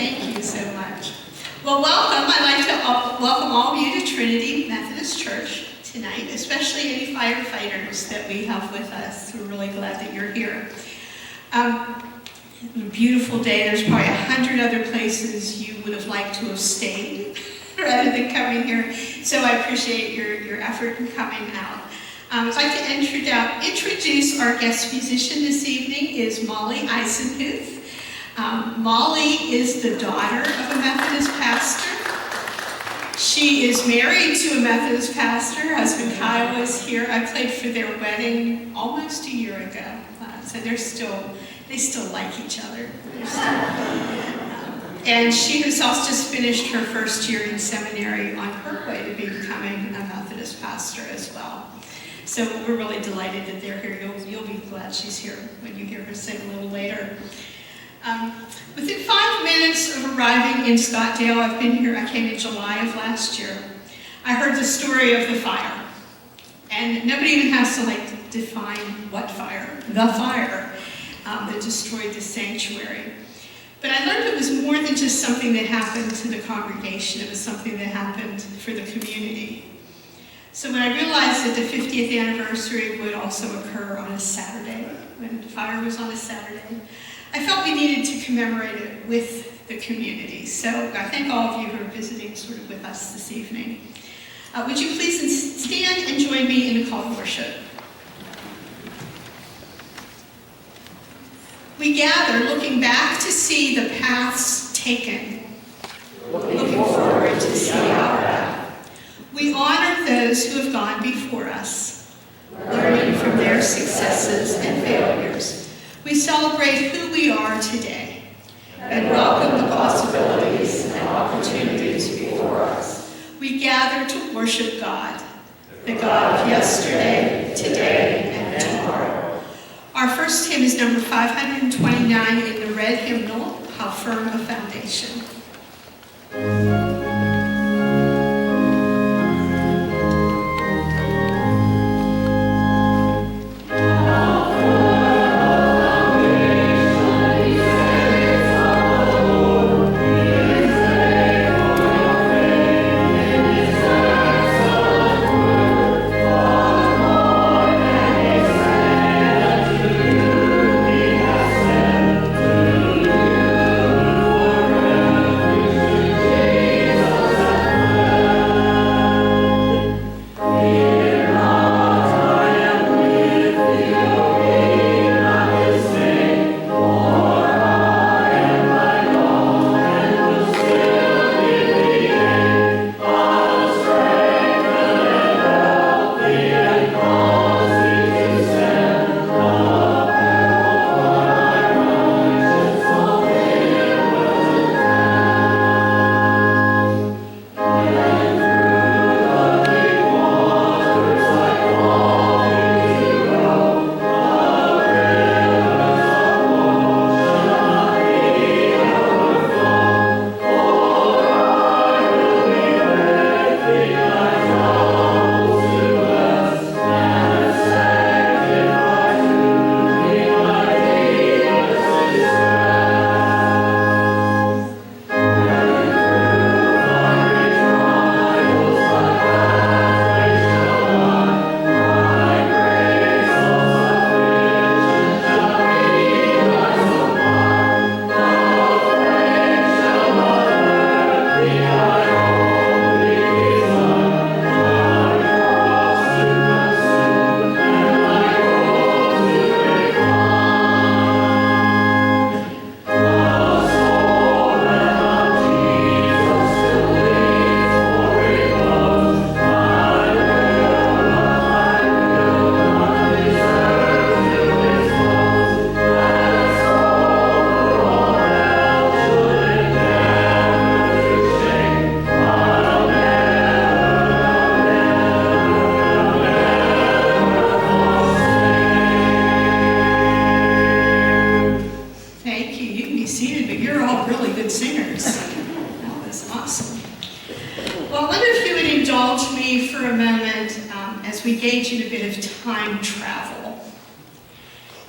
Thank you so much. Well, welcome. I'd like to welcome all of you to Trinity Methodist Church tonight, especially any firefighters that we have with us. We're really glad that you're here. A beautiful day. There's probably 100 other places you would have liked to have stayed rather than coming here. So I appreciate your effort in coming out. I'd like to introduce our guest musician this evening is Molly Eisenhuth. Molly is the daughter of a Methodist pastor. She is married to a Methodist pastor. Her husband Kyle was here. I played for their wedding almost a year ago. So they still like each other. And she herself just finished her first year in seminary on her way to becoming a Methodist pastor as well. So we're really delighted that they're here. You'll be glad she's here when you hear her sing a little later. Within 5 minutes of arriving in Scottsdale, I came in July of last year, I heard the story of the fire. And nobody even has to define what fire, the fire that destroyed the sanctuary. But I learned it was more than just something that happened to the congregation, it was something that happened for the community. So when I realized that the 50th anniversary would also occur on a Saturday, when the fire was on a Saturday, I felt we needed to commemorate it with the community. So I thank all of you who are visiting sort of with us this evening. Would you please stand and join me in a call to worship? We gather looking back to see the paths taken, looking forward to see our path. We honor those who have gone before us, learning from their successes and failures. We celebrate who we are today and welcome the possibilities and opportunities before us. We gather to worship God, the God of yesterday, today, and tomorrow. Our first hymn is number 529 in the red hymnal, How Firm a Foundation.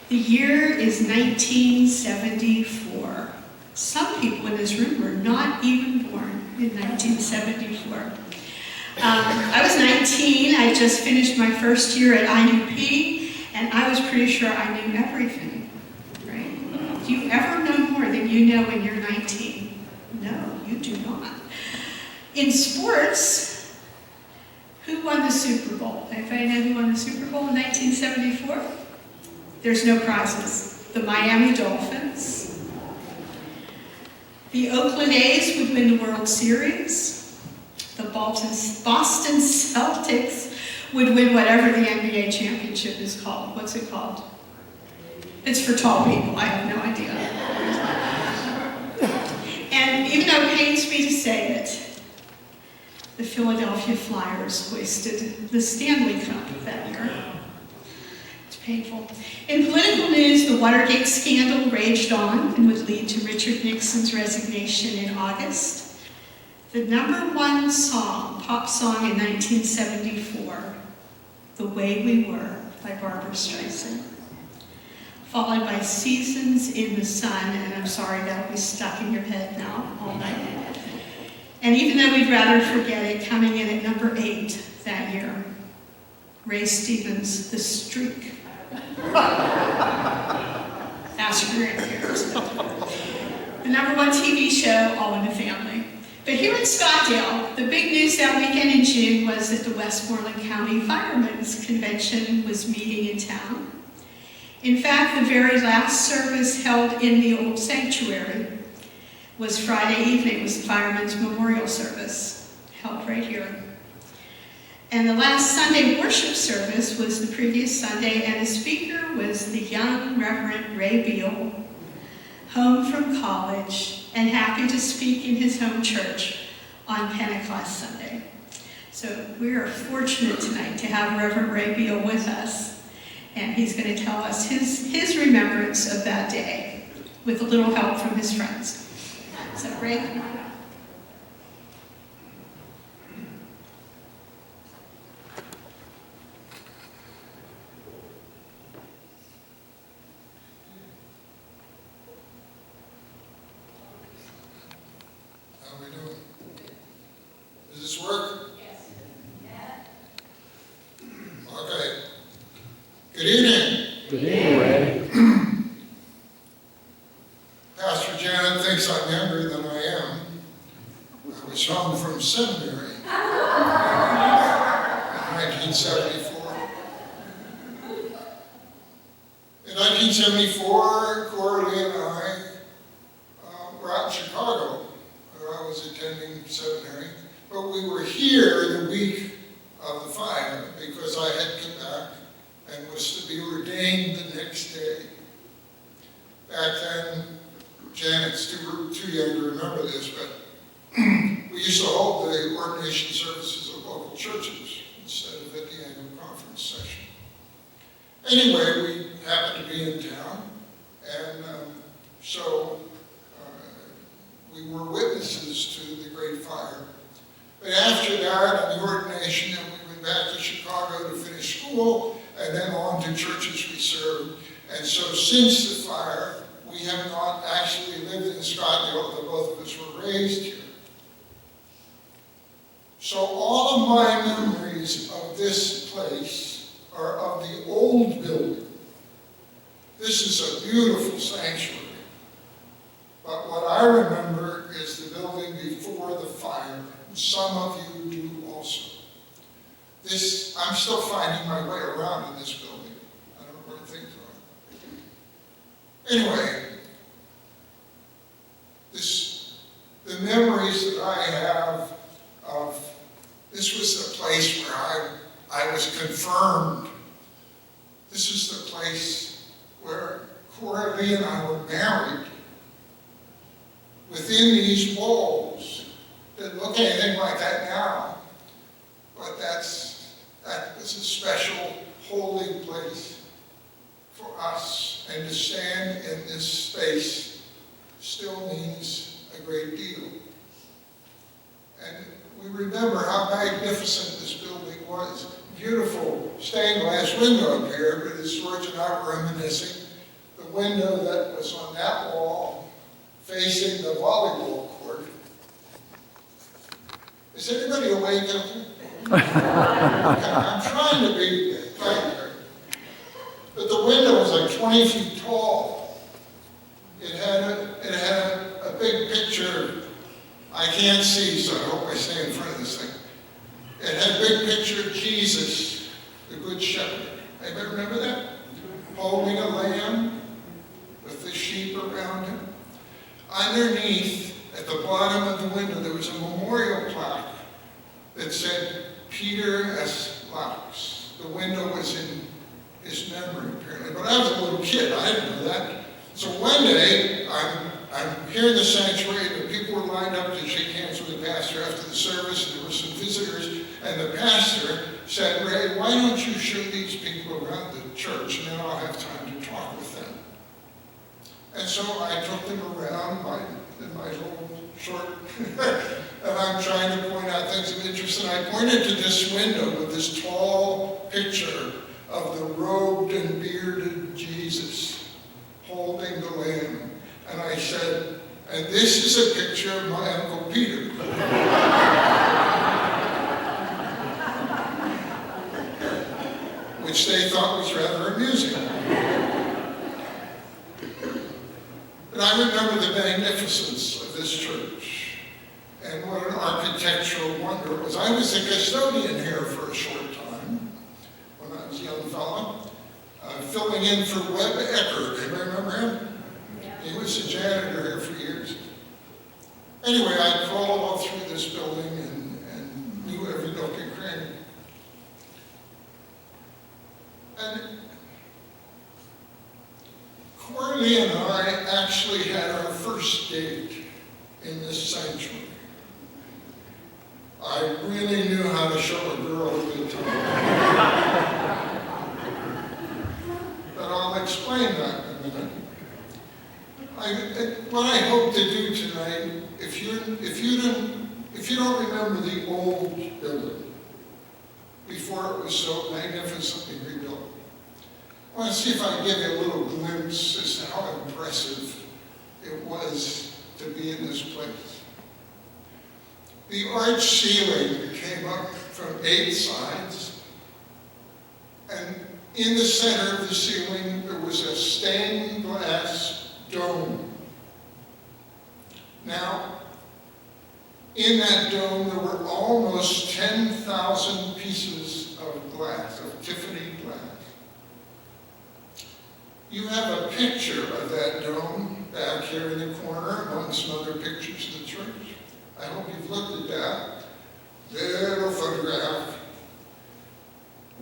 The year is 1974. Some people in this room were not even born in 1974. I was 19, I just finished my first year at IUP, and I was pretty sure I knew everything, right? Do you ever know more than you know when you're 19? No, you do not. In sports, who won the Super Bowl? Anybody know who won the Super Bowl in 1974? There's no prizes. The Miami Dolphins. The Oakland A's would win the World Series. The Boston Celtics would win whatever the NBA championship is called. What's it called? It's for tall people. I have no idea. And even though it pains me to say it, the Philadelphia Flyers hoisted the Stanley Cup that year. It's painful. In political news, the Watergate scandal raged on and would lead to Richard Nixon's resignation in August. The #1 song, pop song in 1974, The Way We Were by Barbra Streisand, followed by Seasons in the Sun, and I'm sorry that'll be stuck in your head now all night. And even though we'd rather forget it, coming in at #8 that year, Ray Stevens' The Streak. Ask your grandparents. The #1 TV show, All in the Family. But here in Scottsdale, the big news that weekend in June was that the Westmoreland County Firemen's Convention was meeting in town. In fact, the very last service held in the old sanctuary was Friday evening. It was the Firemen's Memorial Service, held right here. And the last Sunday worship service was the previous Sunday, and the speaker was the young Reverend Ray Beal, home from college and happy to speak in his home church on Pentecost Sunday. So we are fortunate tonight to have Reverend Ray Beal with us, and he's going to tell us his remembrance of that day with a little help from his friends. So Ray? Good evening. Good evening, Ray. Pastor Janet thinks I'm younger than I am. I was home from seminary in 1974. In 1974, Coralie and I were out in Chicago, where I was attending seminary. But we were here the week of the fire because I had come back and was to be ordained the next day. Back then, Janet's too young to remember this, but we used to hold the ordination services of local churches instead of at the annual conference session. Anyway, we happened to be in town, and so we were witnesses to the great fire. But after that, on the ordination, then we went back to Chicago to finish school, and then on to churches we served. And so since the fire, we have not actually lived in Scottsdale, although both of us were raised here. So all of my memories of this place are of the old building. This is a beautiful sanctuary. But what I remember is the building before the fire. Some of you do also. I'm still finding my way around in this building. I don't know where things are. Anyway, the memories that I have of, this was the place where I was confirmed. This is the place where Coralie and I were married. Within these walls that look anything like that now, but that was a special holy place for us, and to stand in this space still means a great deal. And we remember how magnificent this building was. Beautiful stained glass window up here, but as George and I were reminiscing, the window that was on that wall facing the volleyball court. Is anybody awake out there? Okay, I'm trying to be quiet here. But the window was like 20 feet tall. It had a big picture. I can't see, so I hope I stay in front of this thing. It had a big picture of Jesus, the Good Shepherd. Anybody remember that? Holding a lamb with the sheep around him. Underneath, at the bottom of the window, there was a memorial plaque that said, Peter S. Laux. The window was in his memory, apparently. But I was a little kid. I didn't know that. So one day, I'm here in the sanctuary, and the people were lined up to shake hands with the pastor after the service, and there were some visitors, and the pastor said, Ray, why don't you show these people around the church, and then I'll have time to talk with them. And so I took them around in my little short, and I'm trying to point out things of interest, and I pointed to this window with this tall picture of the robed and bearded Jesus holding the lamb. And I said, and this is a picture of my Uncle Peter. Which they thought was rather amusing. And I remember the magnificence of this church and what an architectural wonder it was. I was a custodian here for a short time when I was a young fellow, filling in for Webb Ecker. Can you remember him? He was a janitor here for years. Anyway, I crawled all through this building and knew every nook and cranny. And Corley and I actually had our first date in this sanctuary. I really knew how to show a girl a good time. But I'll explain that in a minute. What I hope to do tonight, if you don't remember the old building before it was so magnificently rebuilt, I want to see if I can give you a little glimpse as to how impressive it was to be in this place. The arched ceiling came up from 8 sides, and in the center of the ceiling there was a stained glass dome. Now, in that dome there were almost 10,000 pieces of glass, of Tiffany glass. You have a picture of that dome back here in the corner among some other pictures of the church. I hope you've looked at that little photograph.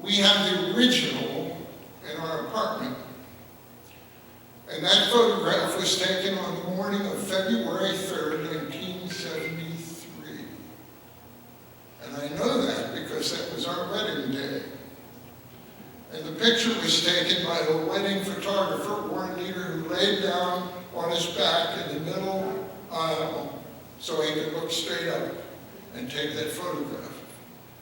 We have the original in our apartment. And that photograph was taken on the morning of February 3rd, 1973. And I know that because that was our wedding day. And the picture was taken by a wedding photographer, Warren Leader, who laid down on his back in the middle aisle so he could look straight up and take that photograph.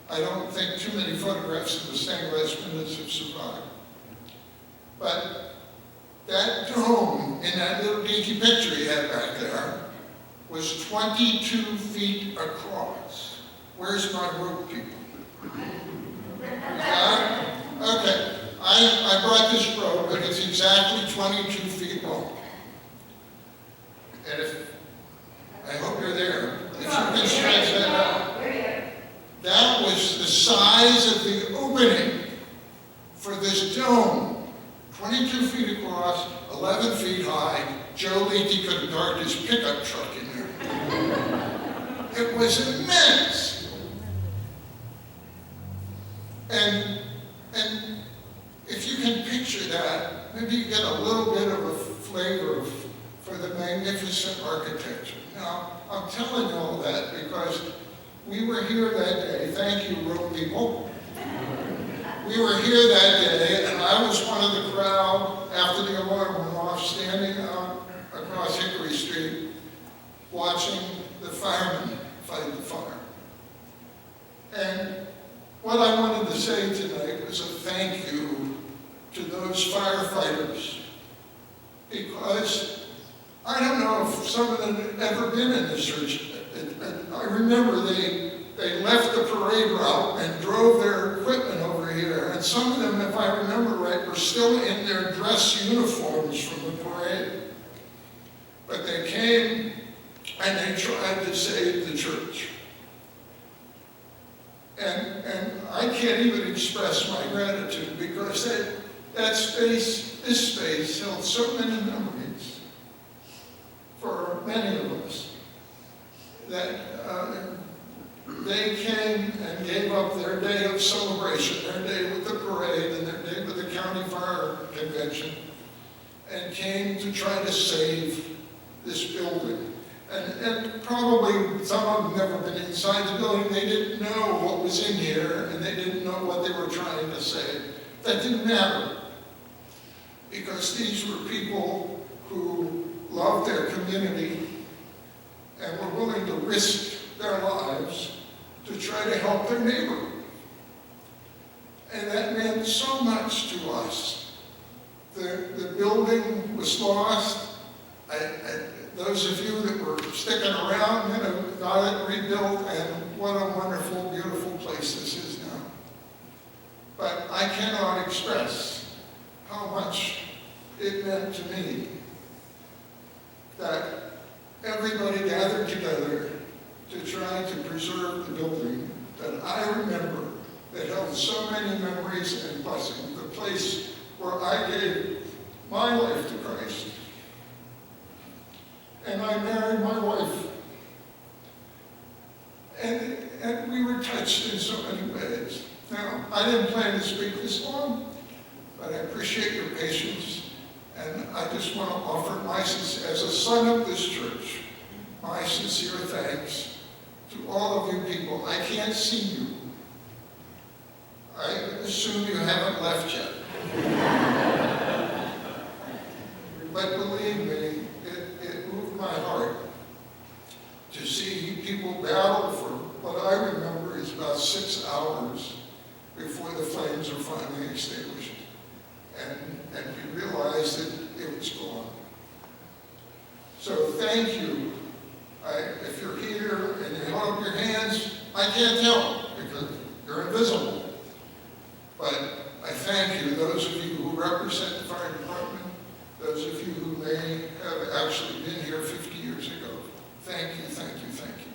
I don't think too many photographs of the stained glass windows have survived. But that dome in that little dinky picture he had back there was 22 feet across. Where's my rope, people? Okay, I brought this rope, and it's exactly 22 feet long. And I hope you're there. If you can stretch that out. That was the size of the opening for this dome. 22 feet across, 11 feet high. Joe Leakey could have parked his pickup truck in there. It was immense. And if you can picture that, maybe you get a little bit of a flavor for the magnificent architecture. Now, I'm telling you all that because we were here that day. Thank you, road people. We were here that day, and I was one of the crowd after the alarm went off, standing out across Hickory Street, watching the firemen fight the fire. And what I wanted to say tonight was a thank you to those firefighters, because I don't know if some of them have ever been in this church. I remember they left the parade route and drove their equipment over here. And some of them, if I remember right, were still in their dress uniforms from the parade. But they came and they tried to save the church. And I can't even express my gratitude because this space held so many memories for many of us that they came and gave up their day of celebration, their day with the parade and their day with the county fire convention, and came to try to save this building. And probably some of them never been inside the building. They didn't know what was in here, and they didn't know what they were trying to say. That didn't matter, because these were people who loved their community and were willing to risk their lives to try to help their neighbor. And that meant so much to us. The building was lost. Those of you that were sticking around, got it rebuilt, and what a wonderful, beautiful place this is now. But I cannot express how much it meant to me that everybody gathered together to try to preserve the building that I remember, that held so many memories and blessings, the place where I gave my life to Christ. And I married my wife. And we were touched in so many ways. Now, I didn't plan to speak this long, but I appreciate your patience. And I just want to offer as a son of this church, my sincere thanks to all of you people. I can't see you. I assume you haven't left yet. But believe me, it moved my heart to see people battle for what I remember is about 6 hours before the flames are finally extinguished. And we realized that it was gone. So thank you. If you're here and you hold up your hands, I can't tell because you're invisible. But I thank you, those of you who represent the fire department, those of you who may have actually been here 50 years ago. Thank you, thank you, thank you.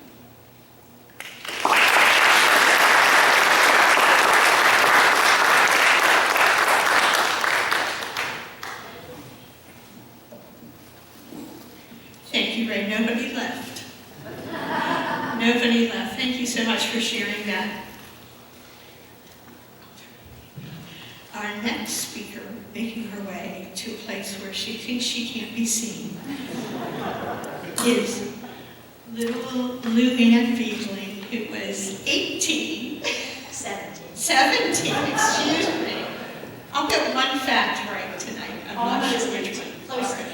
Thank you, Ray. Nobody left. Nobody left. Thank you so much for sharing that. Our next speaker, making her way to a place where she thinks she can't be seen, is little Lou Ann Beadling, who was 17, excuse me. I'll get one fact right tonight. I'm not sure which one. Close to 18.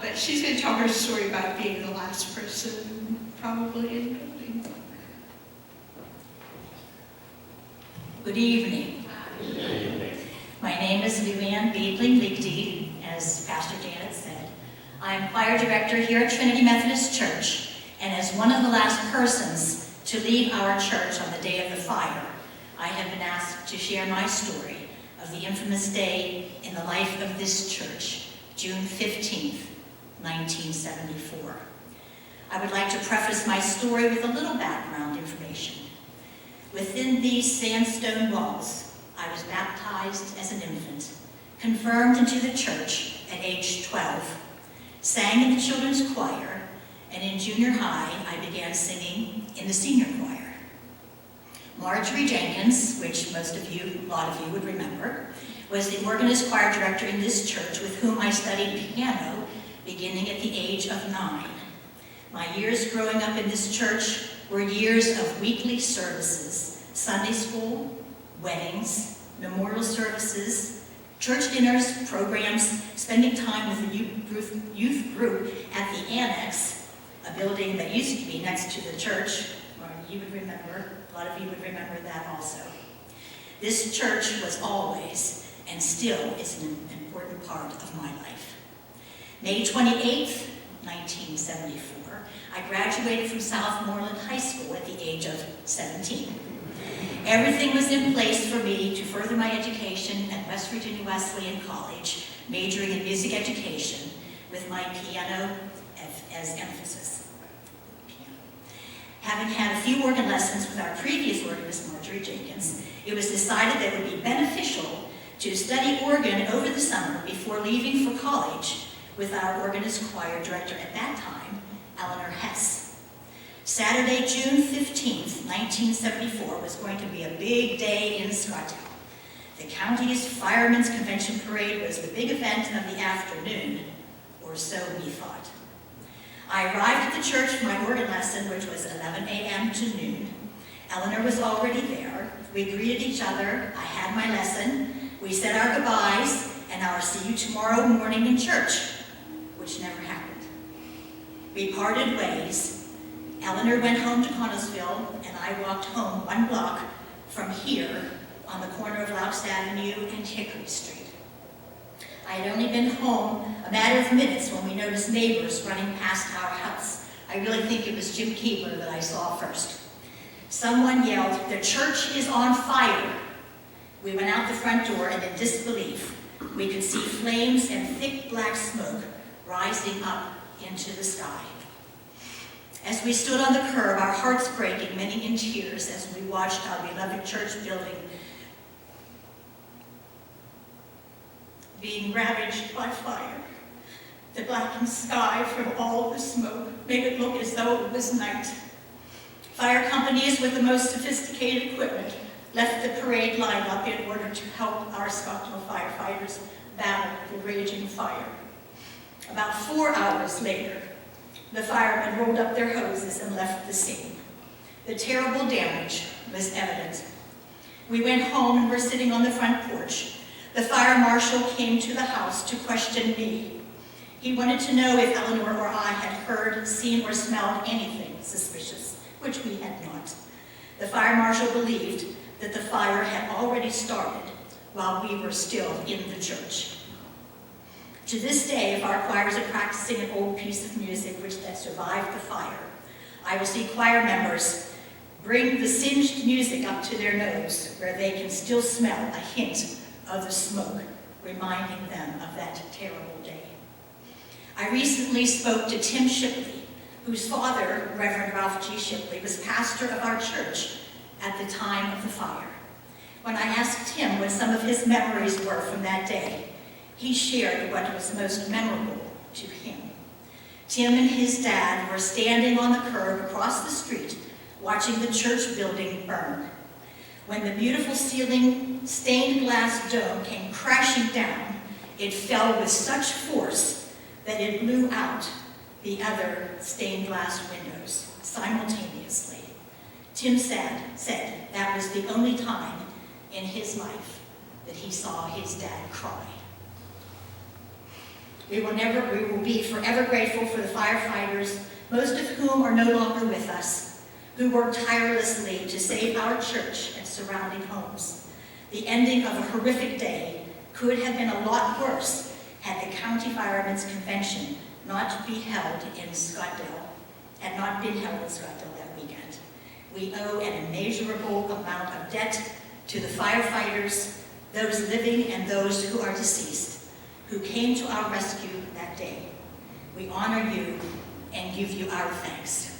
But she's going to tell her story about being the last person probably in the building. Good evening. My name is Lou Ann Beadling, as Pastor Janet said. I am choir director here at Trinity Methodist Church, and as one of the last persons to leave our church on the day of the fire, I have been asked to share my story of the infamous day in the life of this church, June 15th, 1974. I would like to preface my story with a little background information. Within these sandstone walls, I was baptized as an infant, confirmed into the church at age 12, sang in the children's choir, and in junior high, I began singing in the senior choir. Marjorie Jenkins, which a lot of you would remember, was the organist choir director in this church with whom I studied piano beginning at the age of 9. My years growing up in this church were years of weekly services, Sunday school, weddings, memorial services, church dinners, programs, spending time with the youth group at the Annex, a building that used to be next to the church, or you would remember, a lot of you would remember that also. This church was always, and still is, an important part of my life. May 28th, 1974, I graduated from Southmoreland High School at the age of 17. Everything was in place for me to further my education at West Virginia Wesleyan College, majoring in music education with my piano as emphasis. Having had a few organ lessons with our previous organist, Marjorie Jenkins, it was decided that it would be beneficial to study organ over the summer before leaving for college with our organist choir director at that time, Eleanor Hess. Saturday, June 15th, 1974 was going to be a big day in Scottsdale. The county's Firemen's Convention Parade was the big event of the afternoon, or so we thought. I arrived at the church for my organ lesson, which was 11 a.m. to noon. Eleanor was already there. We greeted each other. I had my lesson. We said our goodbyes, and our see you tomorrow morning in church, which never happened. We parted ways. Eleanor went home to Connellsville, and I walked home 1 block from here on the corner of Louse Avenue and Hickory Street. I had only been home a matter of minutes when we noticed neighbors running past our house. I really think it was Jim Keebler that I saw first. Someone yelled, "The church is on fire." We went out the front door, and in disbelief, we could see flames and thick black smoke rising up into the sky. As we stood on the curb, our hearts breaking, many in tears, as we watched our beloved church building being ravaged by fire. The blackened sky from all of the smoke made it look as though it was night. Fire companies with the most sophisticated equipment left the parade line up in order to help our Scottsdale firefighters battle the raging fire. About 4 hours later, the firemen rolled up their hoses and left the scene. The terrible damage was evident. We went home and were sitting on the front porch. The fire marshal came to the house to question me. He wanted to know if Eleanor or I had heard, seen, or smelled anything suspicious, which we had not. The fire marshal believed that the fire had already started while we were still in the church. To this day, if our choirs are practicing an old piece of music that survived the fire, I will see choir members bring the singed music up to their nose, where they can still smell a hint of the smoke, reminding them of that terrible day. I recently spoke to Tim Shipley, whose father, Reverend Ralph G. Shipley, was pastor of our church at the time of the fire. When I asked him what some of his memories were from that day, he shared what was most memorable to him. Tim and his dad were standing on the curb across the street, watching the church building burn. When the beautiful ceiling stained glass dome came crashing down, it fell with such force that it blew out the other stained glass windows simultaneously. Tim said that was the only time in his life that he saw his dad cry. We will be forever grateful for the firefighters, most of whom are no longer with us, who worked tirelessly to save our church and surrounding homes. The ending of a horrific day could have been a lot worse had the County Firemen's Convention not been held in Scottsdale that weekend. We owe an immeasurable amount of debt to the firefighters, those living and those who are deceased, who came to our rescue that day. We honor you and give you our thanks.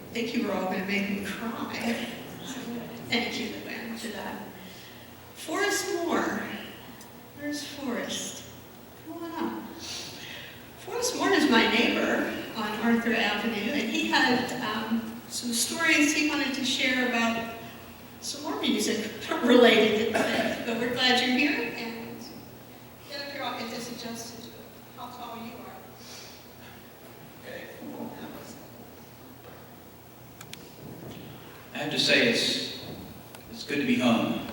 I think you were all going to make me cry. Thank you, Luann, for that. Forrest Moore. Where's Forrest? Come on up. Forrest Moore is my neighbor on Arthur Avenue, and he had some stories he wanted to share about some more music related to today. But we're glad you're here, and get up here, I'll get this adjusted to how tall you are. Okay. I have to say it's good to be home,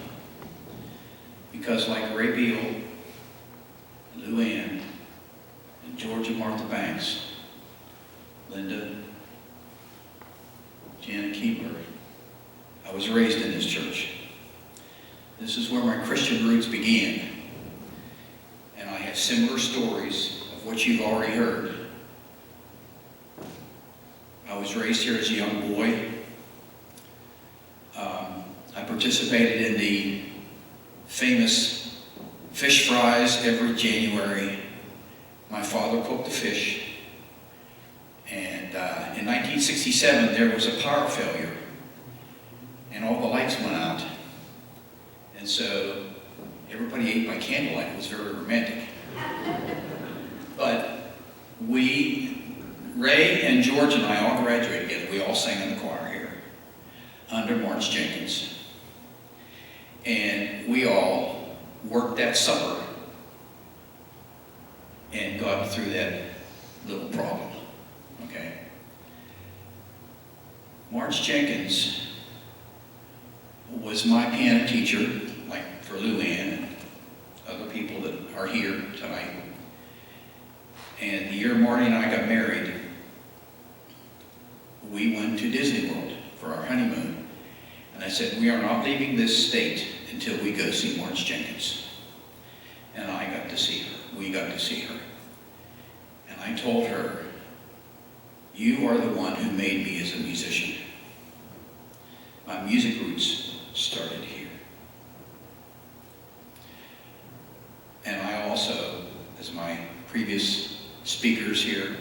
because like Ray Beal, Lou Ann, and George and Martha Banks, Linda, Janet Keebler. I was raised in this church. This is where my Christian roots began. And I have similar stories of what you've already heard. I was raised here as a young boy. I participated in the famous fish fries every January. My father cooked the fish. And in 1967, there was a power failure. And all the lights went out. And so everybody ate by candlelight. It was very romantic. But Ray and George and I all graduated together. We all sang in the choir here under March Jenkins. And we all worked that supper and got through that little problem. Okay? March Jenkins was my piano teacher, like for Lou Ann and other people that are here tonight. And the year Marty and I got married, we went to Disney World for our honeymoon. And I said, we are not leaving this state until we go see March Jenkins. And I got to see her. We got to see her. And I told her, you are the one who made me as a musician. My music roots started here. And I also, as my previous speakers here,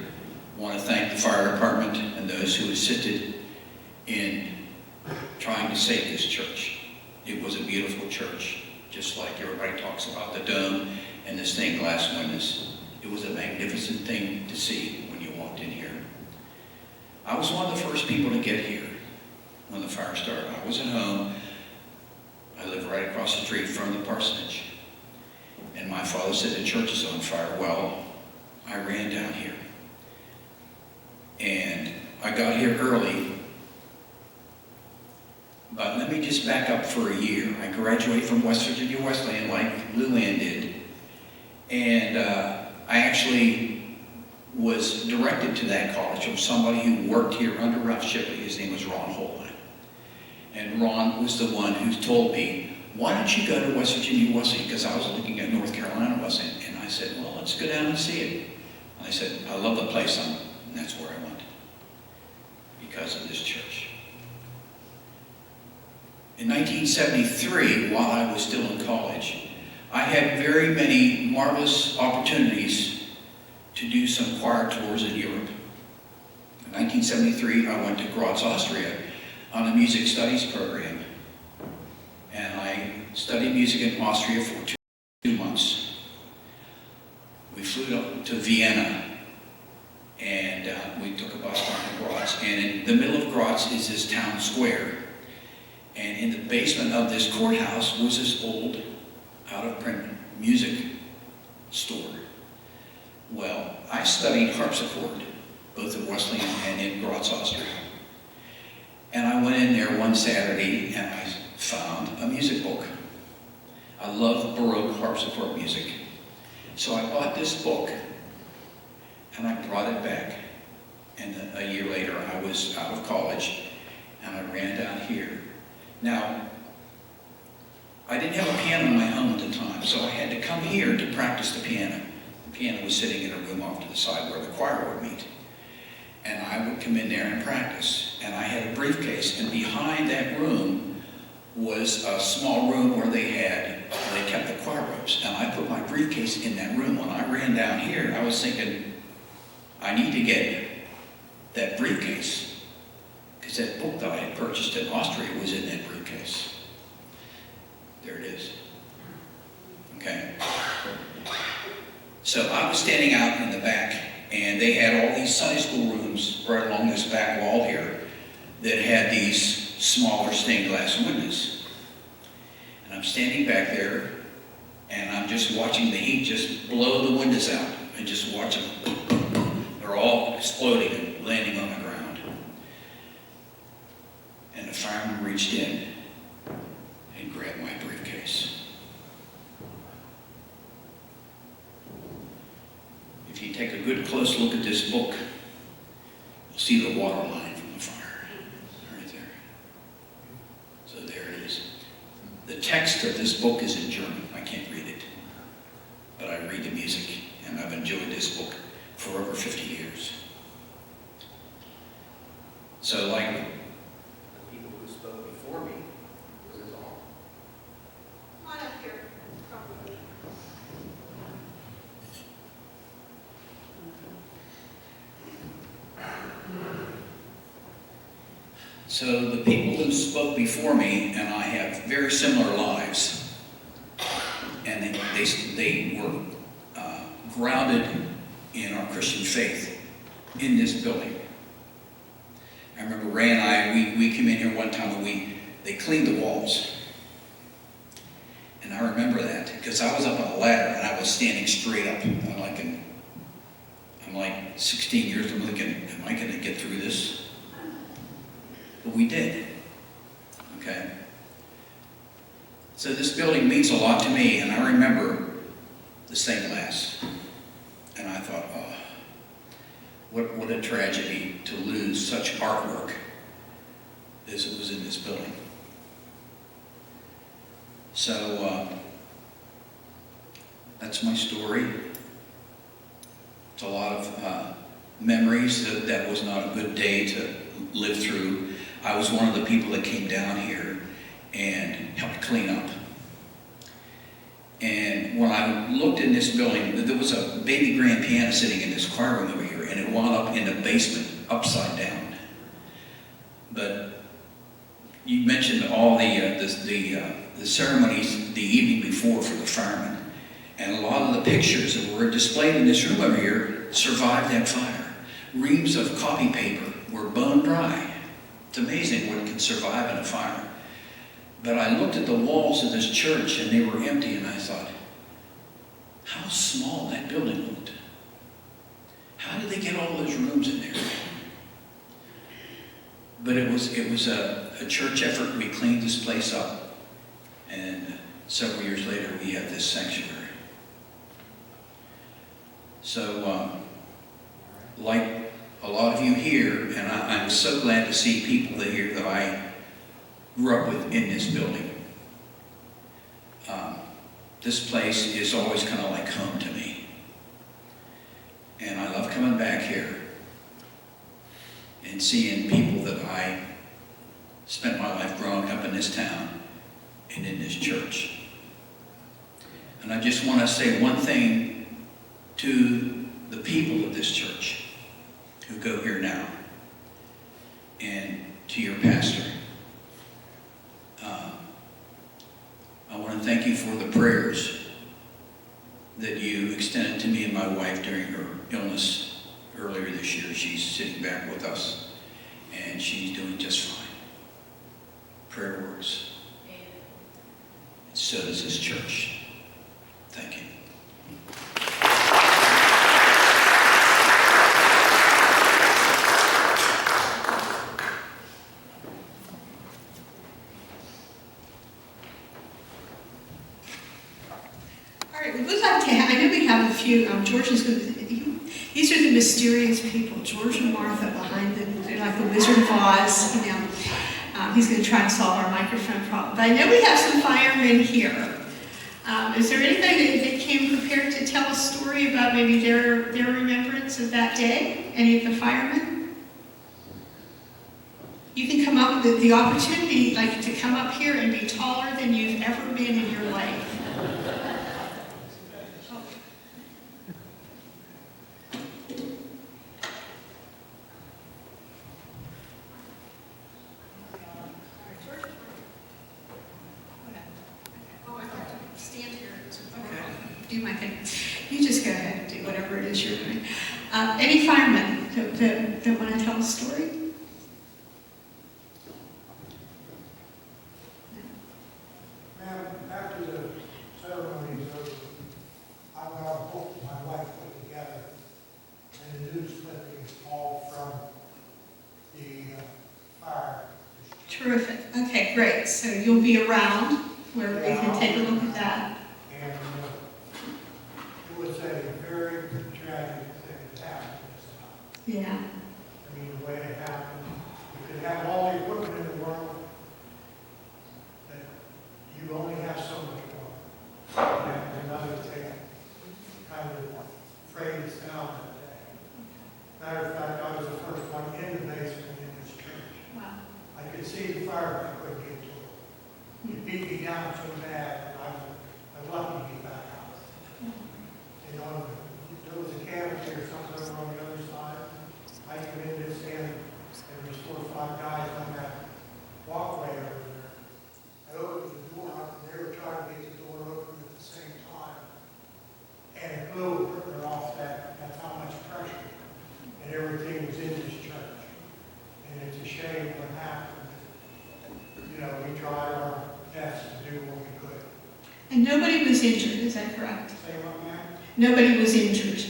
want to thank the fire department and those who assisted in trying to save this church. It was a beautiful church, just like everybody talks about the dome and the stained glass windows. It was a magnificent thing to see when you walked in here. I was one of the first people to get here when the fire started. I was at home. I live right across the street from the parsonage. And my father said the church is on fire. Well, I ran down here. And I got here early. But let me just back up for a year. I graduated from West Virginia Wesleyan like Lou Ann did. And I actually was directed to that college from somebody who worked here under Ralph Shipley. His name was Ron Holline. And Ron was the one who told me, why don't you go to West Virginia Wesleyan? Because I was looking at North Carolina Wesleyan. And I said, well, let's go down and see it. And I said, I love the place, and that's where I went. Because of this church. In 1973, while I was still in college, I had very many marvelous opportunities to do some choir tours in Europe. In 1973, I went to Graz, Austria on a music studies program. And I studied music in Austria for 2 months. We flew up to Vienna and we took a bus down to Graz. And in the middle of Graz is this town square. And in the basement of this courthouse was this old, out-of-print music store. Well, I studied harpsichord, both at Wesleyan and in Graz, Austria. And I went in there one Saturday and I found a music book. I love Baroque harpsichord music. So I bought this book and I brought it back. And a year later I was out of college and I ran down here. Now, I didn't have a piano in my home at the time, so I had to come here to practice the piano. The piano was sitting in a room off to the side where the choir would meet. And I would come in there and practice. And I had a briefcase, and behind that room was a small room where they kept the choir robes. And I put my briefcase in that room. When I ran down here, I was thinking, I need to get that briefcase. Because that book that I had purchased in Austria was in that briefcase. There it is. Okay? So I was standing out in the back, and they had all these Sunday school rooms right along this back wall here that had these smaller stained glass windows. And I'm standing back there, and I'm just watching the heat just blow the windows out. I just watch them. They're all exploding and landing on the ground. And the fireman reached in and grabbed my briefcase. If you take a good close look at this book, see the water line from the fire, right there. So there it is. The text of this book is in German. I can't read it, but I read the music, and I've enjoyed this book for over 50 years. So like The people who spoke before me, was it all? Come on up here, probably. So the people who spoke before me and I have very similar lives, and they were grounded in our Christian faith in this building. I remember Ray and I, we came in here one time and they cleaned the walls. And I remember that because I was up on a ladder and I was standing straight up. I'm like 16 years, I'm thinking, am I going to get through this? But we did. Okay? So this building means a lot to me, and I remember the stained glass. And I thought, oh, what a tragedy to lose such artwork as it was in this building. So that's my story. It's a lot of memories. That was not a good day to live through. I was one of the people that came down here and helped clean up. And when I looked in this building, there was a baby grand piano sitting in this choir room over here, and it wound up in the basement, upside down. But you mentioned all the ceremonies the evening before for the firemen, and a lot of the pictures that were displayed in this room over here survived that fire. Reams of copy paper were bone dry. It's amazing what can survive in a fire. But I looked at the walls of this church and they were empty, and I thought, how small that building looked. How did they get all those rooms in there? But it was a church effort. We cleaned this place up, and several years later we have this sanctuary. So like a lot of you here, and I'm so glad to see people that I grew up with in this building. This place is always kind of like home to me. And I love coming back here and seeing people that I spent my life growing up in this town and in this church. And I just want to say one thing to the people of this church who go here now, and to your pastor. I want to thank you for the prayers that you extended to me and my wife during her illness earlier this year. She's sitting back with us, and she's doing just fine. Prayer works. So does this church. Thank you. All right, we would like to I know we have a few, George is going to, these are the mysterious people, George and Martha behind them, they're like the Wizard of Oz, you know. He's going to try and solve our microphone problem. But I know we have some firemen here. Is there anybody that came prepared to tell a story about maybe their remembrance of that day? Any of the firemen? You can come up with the opportunity, like to come up here and be taller than you've ever been in your life. Stand here. Do my thing. You just go ahead and do whatever it is you're doing. Any firemen that want to tell a story? Ma'am, after the ceremony is over, I got a book my wife put together, and the news clippings all from the fire. Terrific. Okay, great. So you'll be around where we can take a look at that. And it was a very tragic thing that happened this time. Yeah. I mean, the way it happened. You could have all the equipment in the world, but you only have so much more. And another thing kind of phrased down that day. Matter of fact, I was the first one in the basement in this church. Wow. I could see the fire, but I couldn't get to it. It beat me down so bad, and I was lucky to get back out. You know, there was a cavity or something over on the other side. I come in this end, and there was 4 or 5 guys on that walkway over there. I opened the door up, and they were trying to get the door open at the same time. And it blew her off that's how much pressure. And everything was in this church. And it's a shame what happened. You know, we tried our best to do what we could. And nobody was injured, is that correct? Say what, ma'am? Nobody was injured.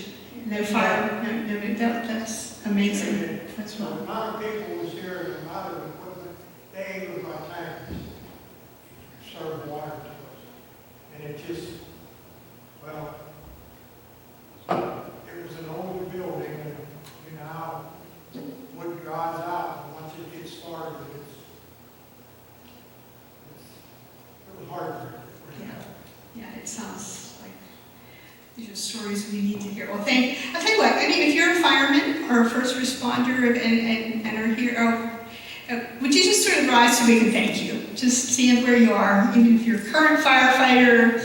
No fire, nobody, that's amazing as The well. amount of people was here, and the amount of equipment, they was my tankers, served water to us. And it just, well, it was an older building, and you know how wood dries out, and once it gets started, it was hard for Yeah. Yeah, it sounds like these are stories we need to hear. Well, I'll tell you what, I mean, if you're a fireman or a first responder and are here, would you just sort of rise so we can thank you? Just stand where you are, even if you're a current firefighter,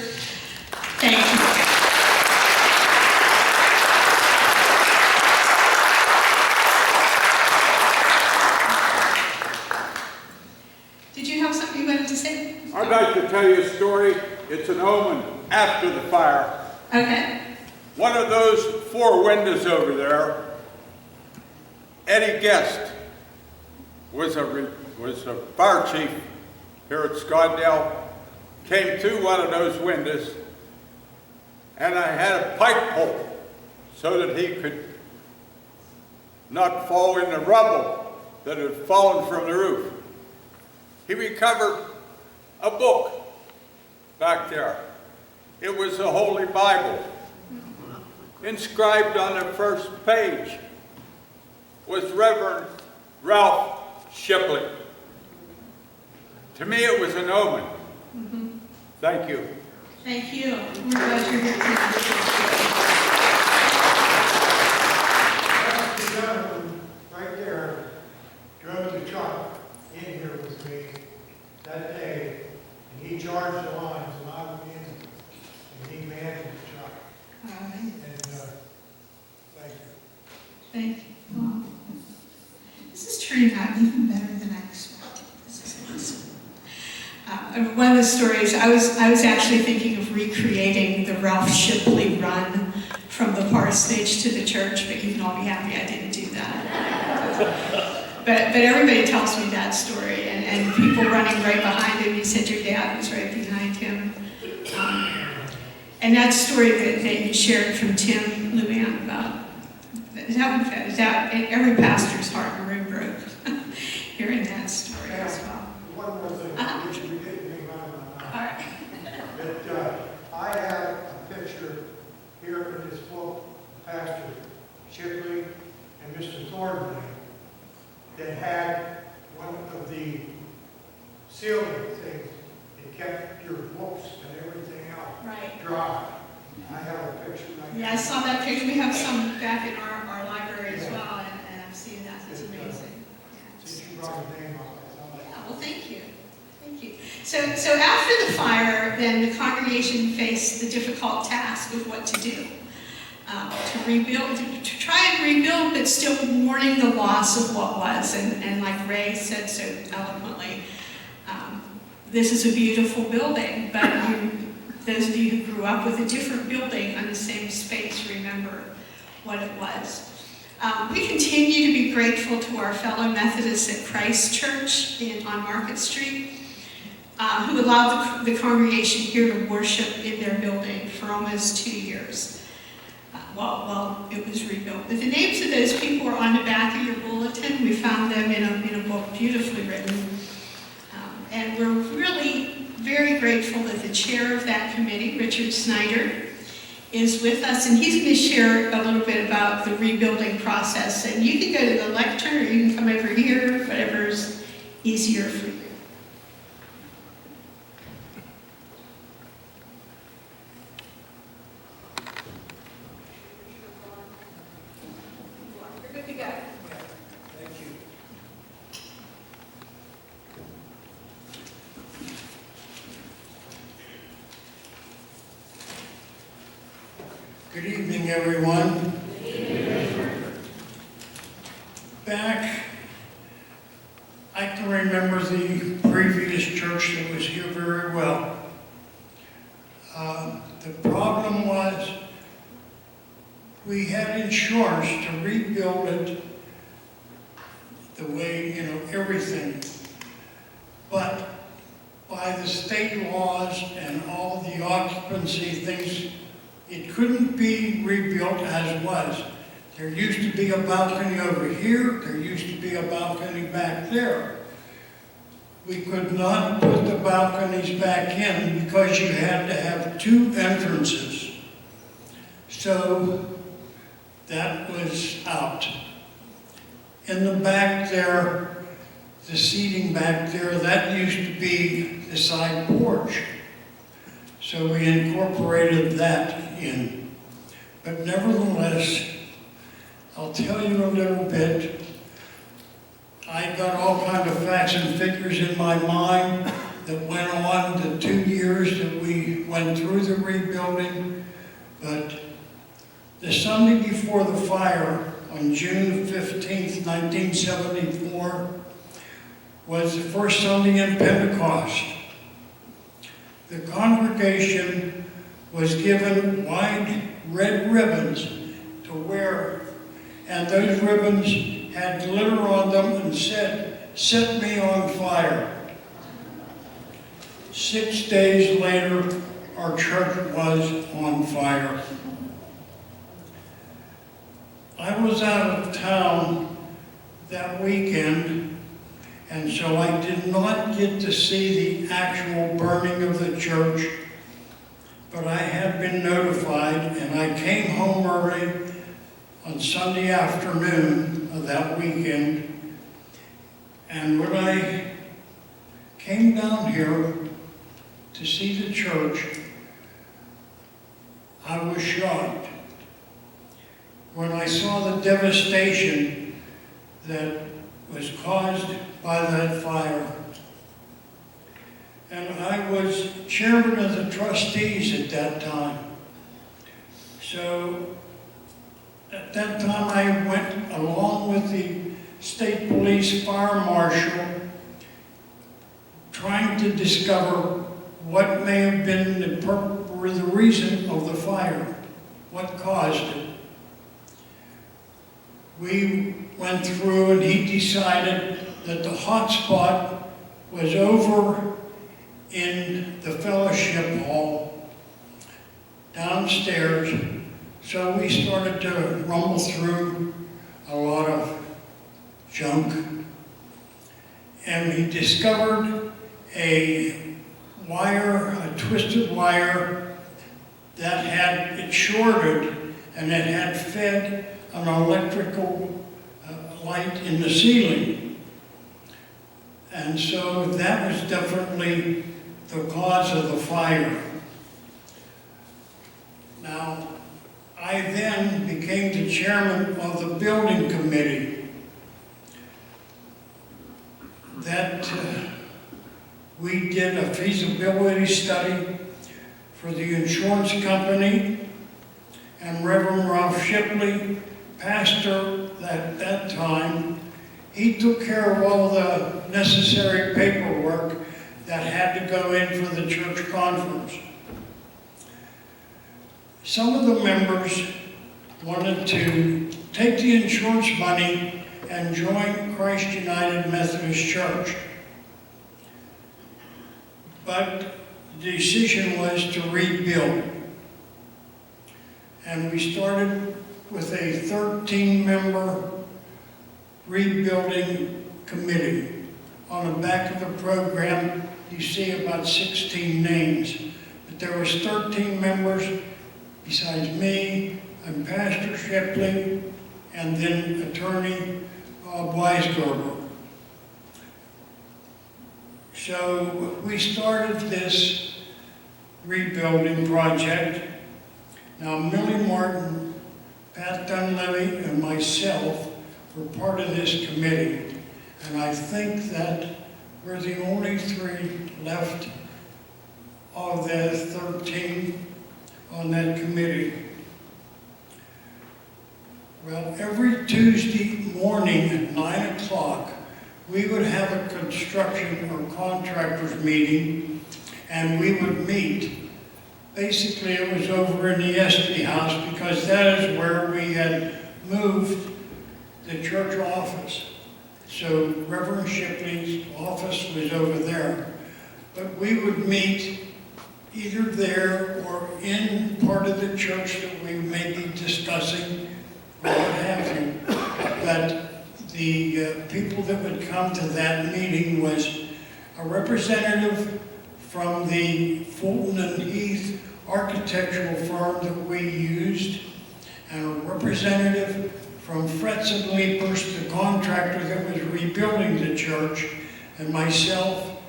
thank you. Did you have something you wanted to say? I'd like to tell you a story. It's an omen after the fire. Okay. One of those 4 windows over there, Eddie Guest was a fire chief here at Scottsdale, came through one of those windows, and I had a pike pole so that he could not fall in the rubble that had fallen from the roof. He recovered a book back there. It was the Holy Bible. Inscribed on the first page was Reverend Ralph Shipley. To me, it was an omen. Thank you. Thank you. We're glad you're here tonight. The gentleman right there drove the truck in here with me that day, and he charged the lines, and I went in, and he manned the truck. All right. And, thank you. Thank you. Wow. This is turning out even better than I expected. This is awesome. One of the stories, I was actually thinking of recreating the Ralph Shipley run from the parsonage to the church, but you can all be happy I didn't do that. But everybody tells me that story, and people running right behind him. You said your dad was right behind him. And that story that you shared from Tim Luann about, is that every pastor's heart in the room broke hearing that story as well. One more thing, which we didn't make out of my All right. But I have a picture here in this book, Pastor Shipley and Mr. Thornley, that had one of the ceiling things that kept your books and everything else Right. dry. I have a picture right here. Yeah, I saw that picture. We have some back in our library as well, and I've seen that. It's amazing. Since you brought your name up, I thought Yeah, well, thank you. Thank you. So after the fire, then the congregation faced the difficult task of what to do. To rebuild, to try and rebuild, but still mourning the loss of what was. And like Ray said so eloquently, this is a beautiful building, but those of you who grew up with a different building on the same space remember what it was. We continue to be grateful to our fellow Methodists at Christ Church on Market Street, who allowed the congregation here to worship in their building for almost 2 years while it was rebuilt. But the names of those people are on the back of your bulletin. We found them in a book beautifully written. And we're really very grateful that the chair of that committee, Richard Snyder, is with us, and he's going to share a little bit about the rebuilding process. And you can go to the lectern, or you can come over here, whatever's easier for you. You're good to go. Thank you. Good evening, everyone. Back, I can remember the previous church that was here very well. The problem was we had insurance to rebuild it the way, everything. But by the state laws and all the occupancy things, it couldn't be rebuilt as was. There used to be a balcony over here, there used to be a balcony back there. We could not put the balconies back in because you had to have 2 entrances. So that was out. In the back there, the seating back there, that used to be the side porch. So we incorporated that in. But nevertheless, I'll tell you a little bit. I got all kinds of facts and figures in my mind that went on the 2 years that we went through the rebuilding. But the Sunday before the fire, on June 15th, 1974, was the first Sunday in Pentecost. The congregation was given wide red ribbons to wear, and those ribbons had glitter on them and said, "Set me on fire." 6 days later, our church was on fire. I was out of town that weekend, and so I did not get to see the actual burning of the church, but I had been notified, and I came home early on Sunday afternoon of that weekend. And when I came down here to see the church, I was shocked when I saw the devastation that was caused by that fire. And I was chairman of the trustees at that time. So at that time I went along with the state police fire marshal trying to discover what may have been the reason of the fire, what caused it. We went through and he decided that the hot spot was over in the fellowship hall downstairs. So we started to rumble through a lot of junk. And we discovered a wire, a twisted wire that had, it shorted and it had fed an electrical light in the ceiling. And so that was definitely the cause of the fire. Now, I then became the chairman of the building committee. That we did a feasibility study for the insurance company, and Reverend Ralph Shipley, pastor at that time, he took care of all the necessary paperwork that had to go in for the church conference. Some of the members wanted to take the insurance money and join Christ United Methodist Church. But the decision was to rebuild. And we started with a 13-member rebuilding committee. On the back of the program, you see about 16 names. But there was 13 members besides me, and Pastor Shipley, and then Attorney Weisgerber. So we started this rebuilding project. Now Millie Martin, Pat Dunleavy, and myself were part of this committee. And I think that we're the only three left of the 13 on that committee. Well, every Tuesday morning at 9 o'clock, we would have a construction or contractors meeting, and we would meet. Basically, it was over in the Espy House because that is where we had moved the church office. So Reverend Shipley's office was over there. But we would meet either there or in part of the church that we may be discussing or what have you. But the people that would come to that meeting was a representative from the Fulton and Heath architectural firm that we used, and a representative from Fretz and Leapers, the contractor that was rebuilding the church, and myself,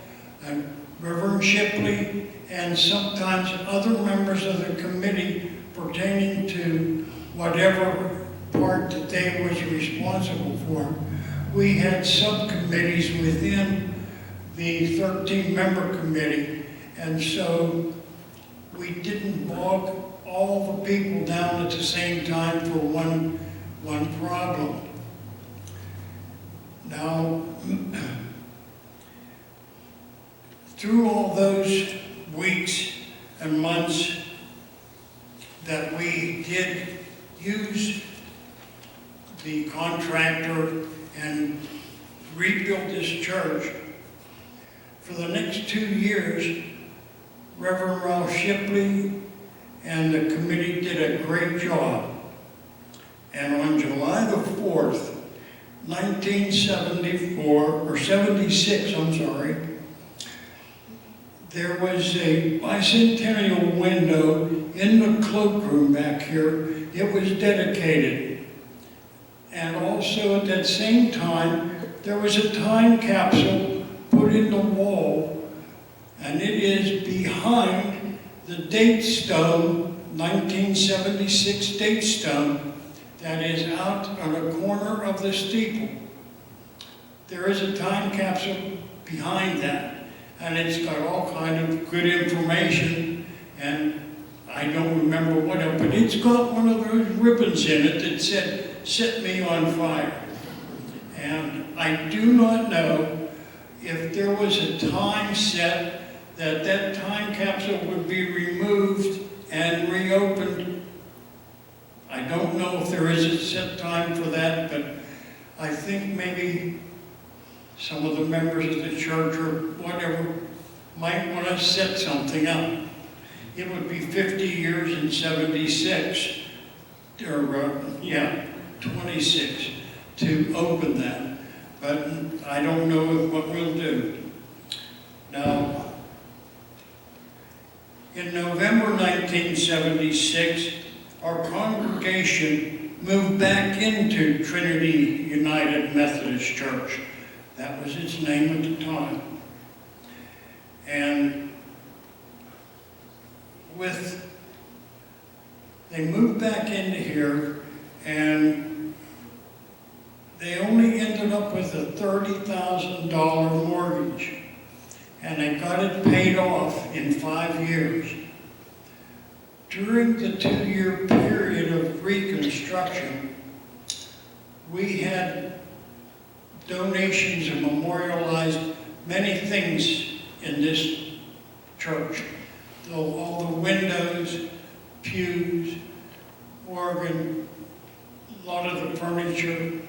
and Reverend Shipley, and sometimes other members of the committee pertaining to whatever part that they was responsible for. We had subcommittees within the 13-member committee, and so we didn't bog all the people down at the same time for one problem. Now, through all those weeks and months that we did use the contractor and rebuild this church, for the next 2 years, Reverend Ralph Shipley and the committee did a great job. And on July the 4th, 76, there was a bicentennial window in the cloakroom back here. It was dedicated. And also at that same time, there was a time capsule put in the wall, and it is behind the date stone, 1976 date stone, that is out on the corner of the steeple. There is a time capsule behind that, and it's got all kind of good information, and I don't remember what else, but it's got one of those ribbons in it that said, "Set me on fire." And I do not know if there was a time set that that time capsule would be removed and reopened. I don't know if there is a set time for that, but I think maybe some of the members of the church or whatever might want to set something up. It would be 50 years in 76, or 26, to open that. But I don't know what we'll do. Now, in November 1976, our congregation moved back into Trinity United Methodist Church. That was its name at the time. And they moved back into here, and they only ended up with a $30,000 mortgage. And they got it paid off in 5 years. During the 2-year period of reconstruction, we had donations and memorialized many things in this church. All the windows, pews, organ, a lot of the furniture,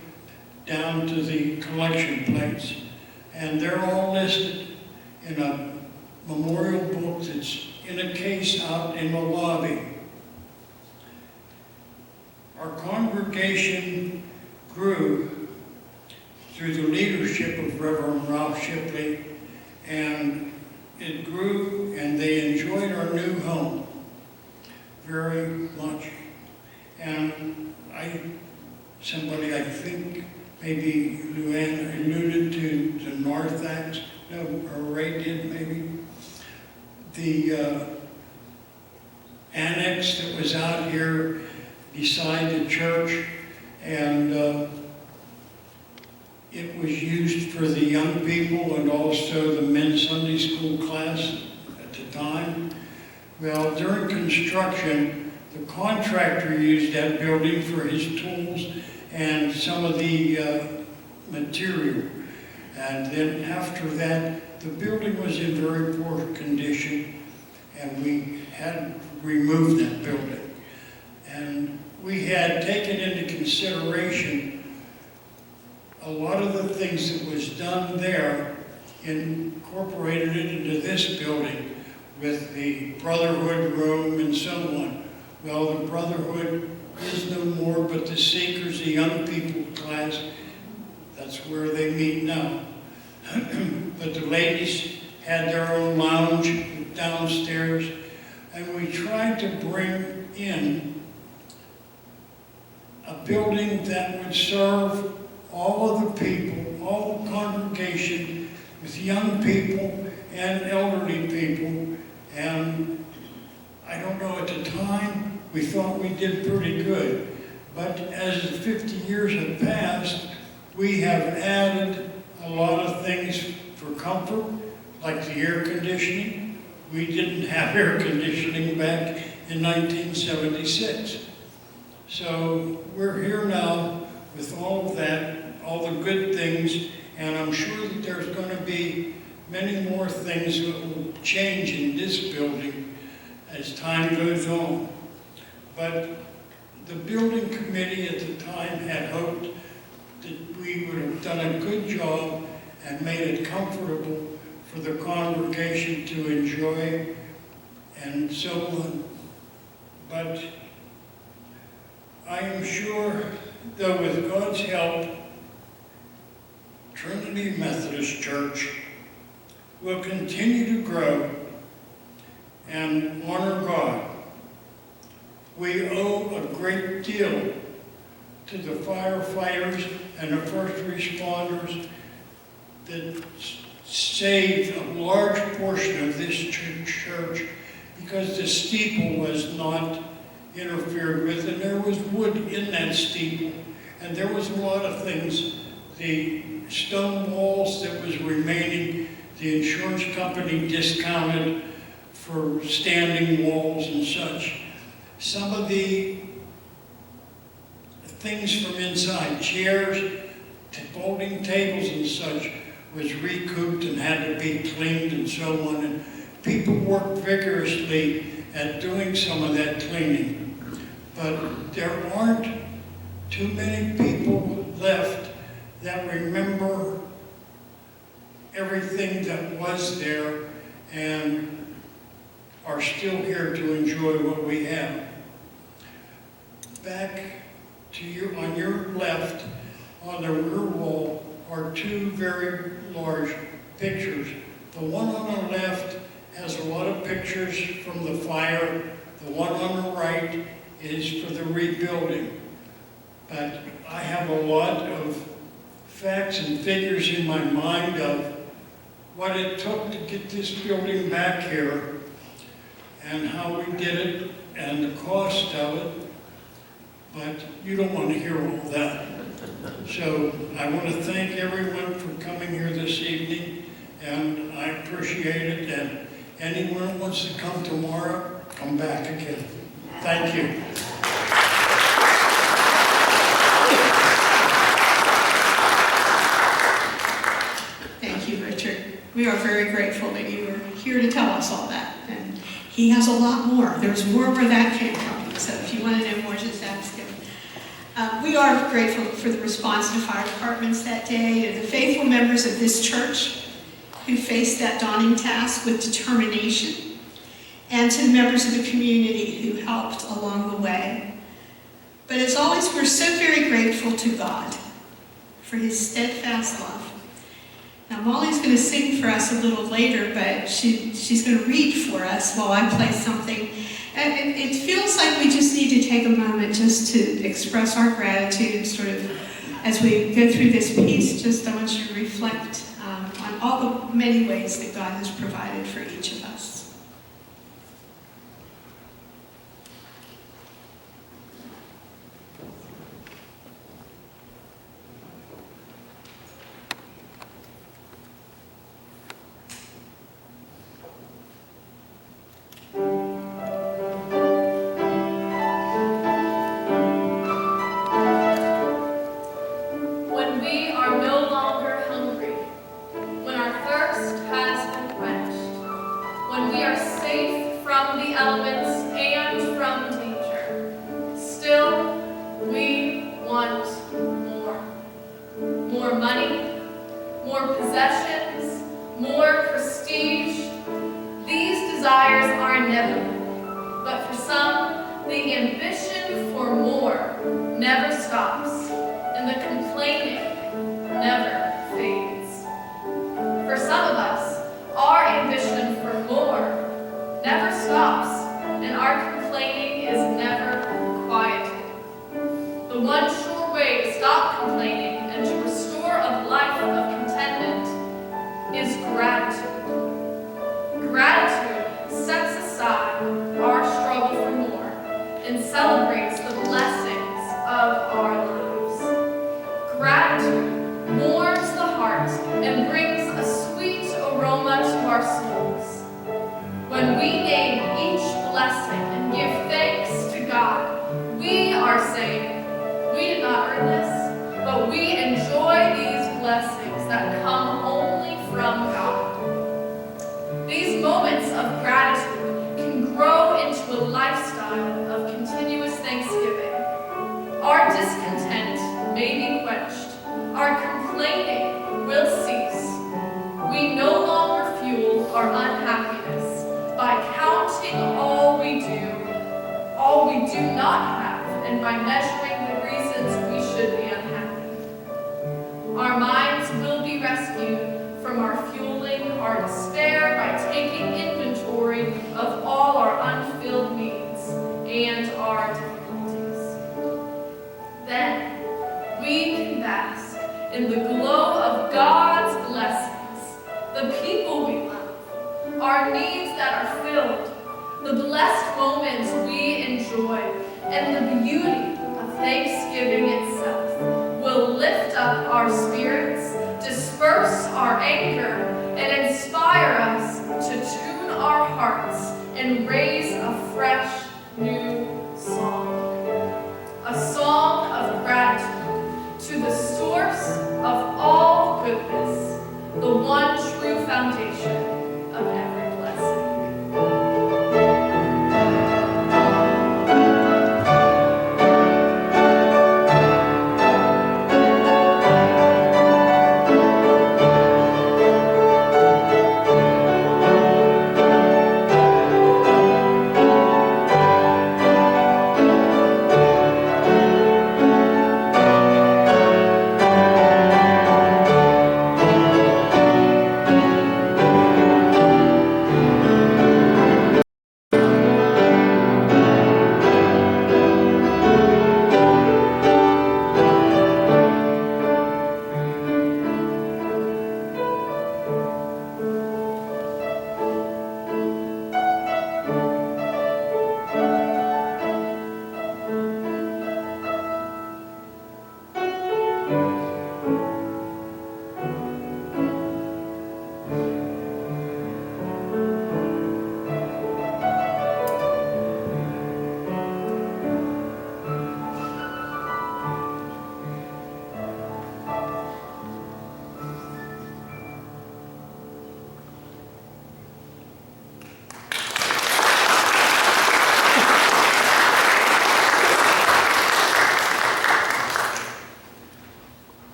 down to the collection plates. And they're all listed in a memorial book that's in a case out in the lobby. Our congregation grew through the leadership of Reverend Ralph Shipley, and it grew, and they enjoyed our new home very much. And somebody I think maybe Luann alluded to the North Annex, no, or Ray did maybe. The annex that was out here beside the church, and it was used for the young people and also the men's Sunday school class at the time. Well, during construction, the contractor used that building for his tools and some of the material. And then after that, the building was in very poor condition, and we had removed that building. And we had taken into consideration a lot of the things that was done there, incorporated it into this building with the Brotherhood room and so on. Well, the Brotherhood is no more, but the Seekers, the young people class, that's where they meet now. But the ladies had their own lounge downstairs, and we tried to bring in a building that would serve all of the people, all the congregation, with young people and elderly people. And I don't know, at the time, we thought we did pretty good. But as the 50 years have passed, we have added a lot of things for comfort, like the air conditioning. We didn't have air conditioning back in 1976. So we're here now with all of that, all the good things, and I'm sure that there's going to be many more things that will change in this building as time goes on. But the building committee at the time had hoped that we would have done a good job and made it comfortable for the congregation to enjoy and so on. But I am sure that with God's help, Trinity Methodist Church will continue to grow and honor God. We owe a great deal to the firefighters and the first responders that saved a large portion of this church because the steeple was not interfered with, and there was wood in that steeple, and there was a lot of things. The stone walls that was remaining, the insurance company discounted for standing walls and such. Some of the things from inside, chairs, folding tables and such, was recouped and had to be cleaned and so on. And people worked vigorously at doing some of that cleaning. But there aren't too many people left that remember everything that was there and are still here to enjoy what we have. Back to you, on your left, on the rear wall, are two very large pictures. The one on the left has a lot of pictures from the fire. The one on the right is for the rebuilding. But I have a lot of facts and figures in my mind of what it took to get this building back here and how we did it and the cost of it. But you don't want to hear all that. So I want to thank everyone for coming here this evening, and I appreciate it. And anyone who wants to come tomorrow, come back again. Thank you. Thank you, Richard. We are very grateful that you were here to tell us all that. And he has a lot more. There's more where that came from. So if you want to know more, just ask him. We are grateful for the response to fire departments that day, to the faithful members of this church who faced that daunting task with determination, and to the members of the community who helped along the way. But as always, we're so very grateful to God for his steadfast love Now Molly's going to sing for us a little later, but she's going to read for us while I play something. And it feels like we just need to take a moment just to express our gratitude, sort of, as we go through this piece. Just I want you to reflect on all the many ways that God has provided for each of us. When we are no longer hungry, when our thirst has been quenched, when we are safe from the elements and from danger, still we want more. More money, more possessions, more prestige. These desires are inevitable, but for some, the ambition for more never stops, and the complaining never fades. For some of us, our ambition for more never stops, and our complaining is never quieted. The one sure way to stop complaining and to restore a life of contentment is gratitude. Gratitude sets aside our struggle for more and celebrates the blessings of our lives. Gratitude warms the heart and brings a sweet aroma to our souls. When we name each blessing and give thanks to God, we are saying, we did not earn this, but we enjoy these blessings that come only from God. These moments of gratitude can grow into a lifestyle of continuous thanksgiving. Our discontent may be quenched. Our complaining will cease. We no longer fuel our unhappiness by counting all we do not have, and by measuring the reasons we should be unhappy. Our minds will be rescued from our fueling our despair by taking inventory of all our unfilled needs and our difficulties. Then we can bask in the glow of God's blessings, the people we love, our needs that are filled, the blessed moments we enjoy, and the beauty of Thanksgiving itself will lift up our spirits, disperse our anger, and inspire us to tune our hearts and raise a fresh new song. A song of gratitude to the source of all goodness, the one true foundation of every blessing.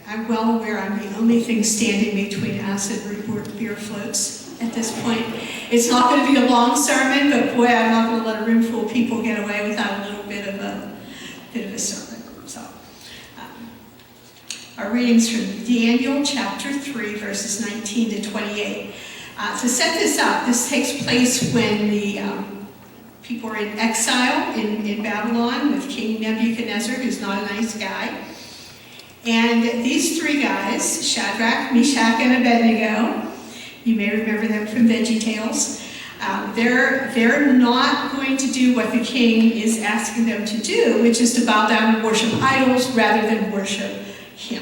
I'm well aware I'm the only thing standing between us and root beer floats at this point. It's not going to be a long sermon, but boy, I'm not going to let a room full of people get away without a little bit of a sermon. So readings from Daniel chapter 3, verses 19 to 28. To set this up, this takes place when the people are in exile in Babylon with King Nebuchadnezzar, who's not a nice guy. And these three guys, Shadrach, Meshach, and Abednego, you may remember them from VeggieTales, they're not going to do what the king is asking them to do, which is to bow down and worship idols rather than worship him.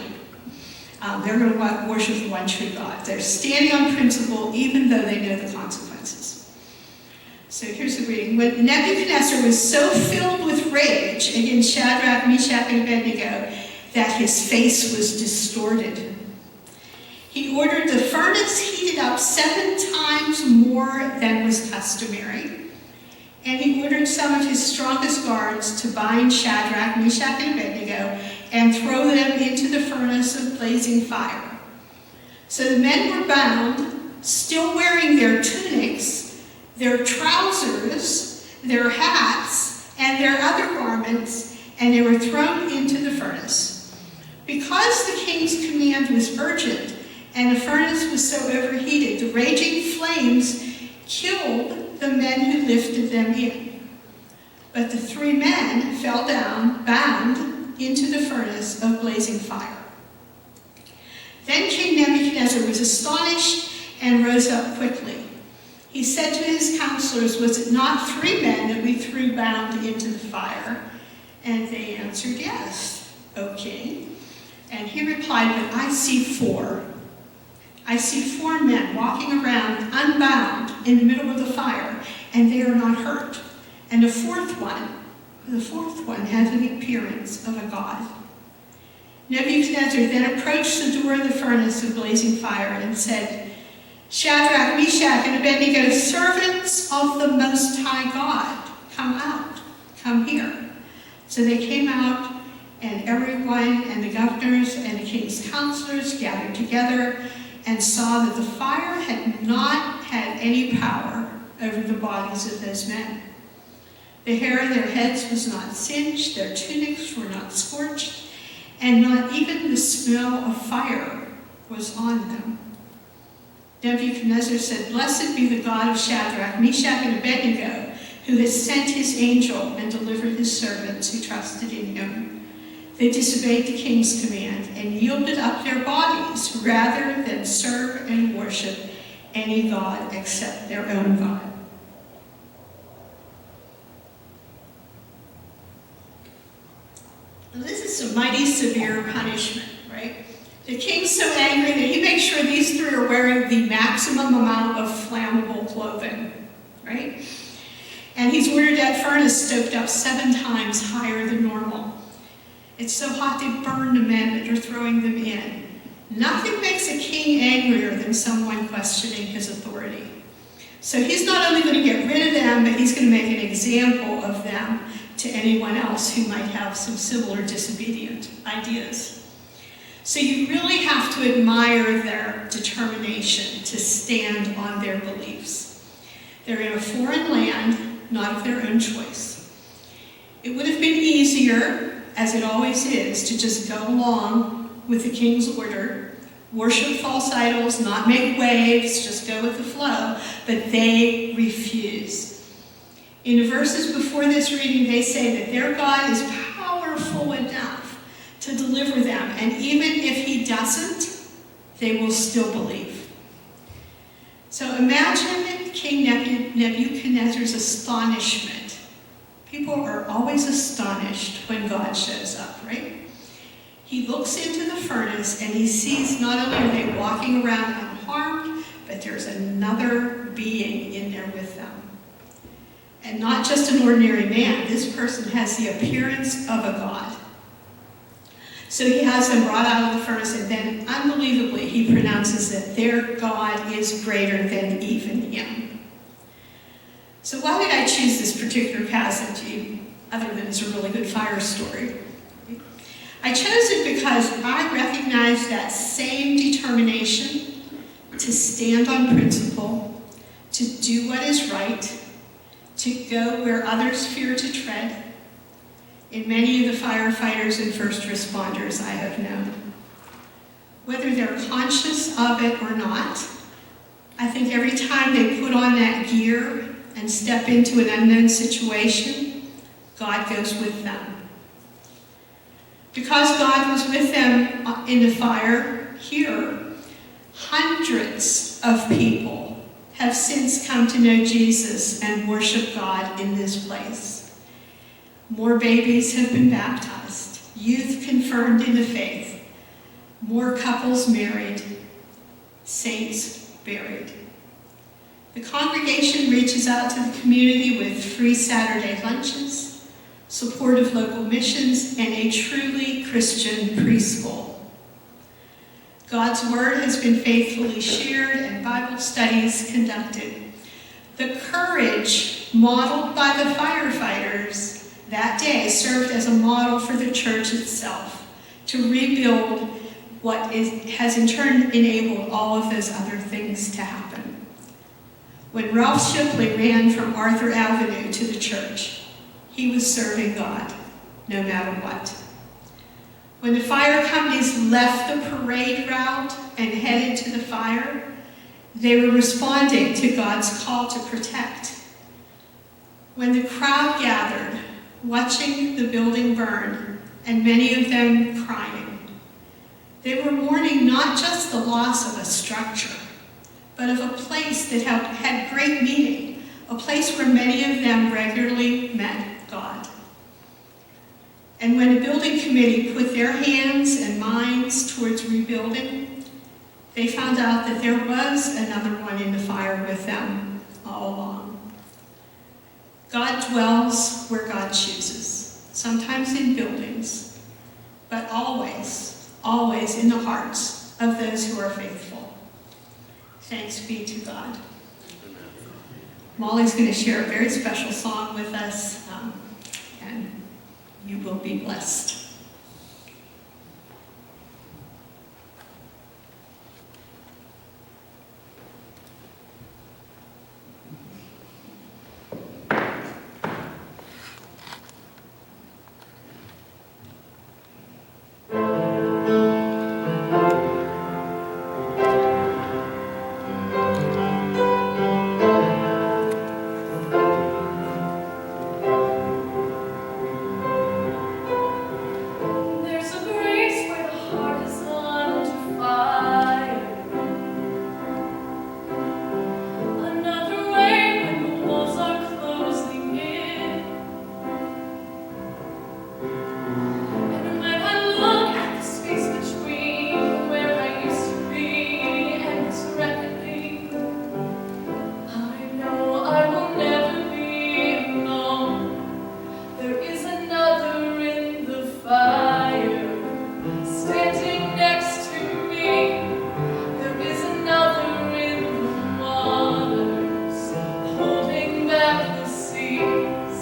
They're going to worship the one true God. They're standing on principle even though they know the consequences. So here's the reading. When Nebuchadnezzar was so filled with rage against Shadrach, Meshach, and Abednego that his face was distorted, he ordered the furnace heated up 7 times more than was customary, and he ordered some of his strongest guards to bind Shadrach, Meshach, and Abednego and throw them into the furnace of blazing fire. So the men were bound, still wearing their tunics, their trousers, their hats, and their other garments, and they were thrown into the furnace. Because the king's command was urgent, and the furnace was so overheated, the raging flames killed the men who lifted them in. But the 3 men fell down, bound, into the furnace of blazing fire. Then King Nebuchadnezzar was astonished and rose up quickly. He said to his counselors, "Was it not 3 men that we threw bound into the fire?" And they answered, "Yes, O king." And he replied, "But I see 4. I see 4 men walking around unbound in the middle of the fire, and they are not hurt. And the fourth one has the appearance of a god." Nebuchadnezzar then approached the door of the furnace of blazing fire and said, "Shadrach, Meshach, and Abednego, servants of the Most High God, come out, come here." So they came out, and everyone and the governors and the king's counselors gathered together and saw that the fire had not had any power over the bodies of those men. The hair of their heads was not singed, their tunics were not scorched, and not even the smell of fire was on them. Nebuchadnezzar said, "Blessed be the God of Shadrach, Meshach, and Abednego, who has sent his angel and delivered his servants who trusted in him." They disobeyed the king's command and yielded up their bodies rather than serve and worship any god except their own God. Now, this is a mighty severe punishment, right? The king's so angry that he makes sure these 3 are wearing the maximum amount of flammable clothing, right? And he's ordered that furnace stoked up 7 times higher than normal. It's so hot they burn the men that are throwing them in. Nothing makes a king angrier than someone questioning his authority. So he's not only going to get rid of them, but he's going to make an example of them to anyone else who might have some similar disobedient ideas. So you really have to admire their determination to stand on their beliefs. They're in a foreign land, not of their own choice. It would have been easier, as it always is, to just go along with the king's order, worship false idols, not make waves, just go with the flow, but they refuse. In the verses before this reading, they say that their God is powerful enough to deliver them, and even if he doesn't, they will still believe. So imagine King Nebuchadnezzar's astonishment. People are always astonished when God shows up, right? He looks into the furnace and he sees not only are they walking around unharmed, but there's another being in there with them. And not just an ordinary man. This person has the appearance of a god. So he has them brought out of the furnace, and then unbelievably he pronounces that their God is greater than even him. So why did I choose this particular passage, other than it's a really good fire story? I chose it because I recognize that same determination to stand on principle, to do what is right, to go where others fear to tread, in many of the firefighters and first responders I have known. whether they're conscious of it or not. I think every time they put on that gear and step into an unknown situation, God goes with them. Because God was with them in the fire here, hundreds of people have since come to know Jesus and worship God in this place. More babies have been baptized, youth confirmed in the faith, more couples married, saints buried. The congregation reaches out to the community with free Saturday lunches, support of local missions, and a truly Christian preschool. God's word has been faithfully shared and Bible studies conducted. The courage modeled by the firefighters that day served as a model for the church itself to rebuild what has in turn enabled all of those other things to happen. When Ralph Shipley ran from Arthur Avenue to the church, he was serving God, no matter what. When the fire companies left the parade route and headed to the fire, they were responding to God's call to protect. When the crowd gathered, watching the building burn, and many of them crying, they were mourning not just the loss of a structure, but of a place that had great meaning, a place where many of them regularly met God. And when the building committee put their hands and minds towards rebuilding, they found out that there was another one in the fire with them all along. God dwells where God chooses, sometimes in buildings, but always, always in the hearts of those who are faithful. Thanks be to God. Molly's going to share a very special song with us, and you will be blessed. There's a grace where the heart is under fire. Another way when the walls are closing in. And when I look at the space between where I used to be and this reckoning, I know I will never be alone. There is another in the fire, standing next to me. There is another in the waters, holding back the seas.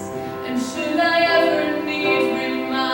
And should I ever need reminding,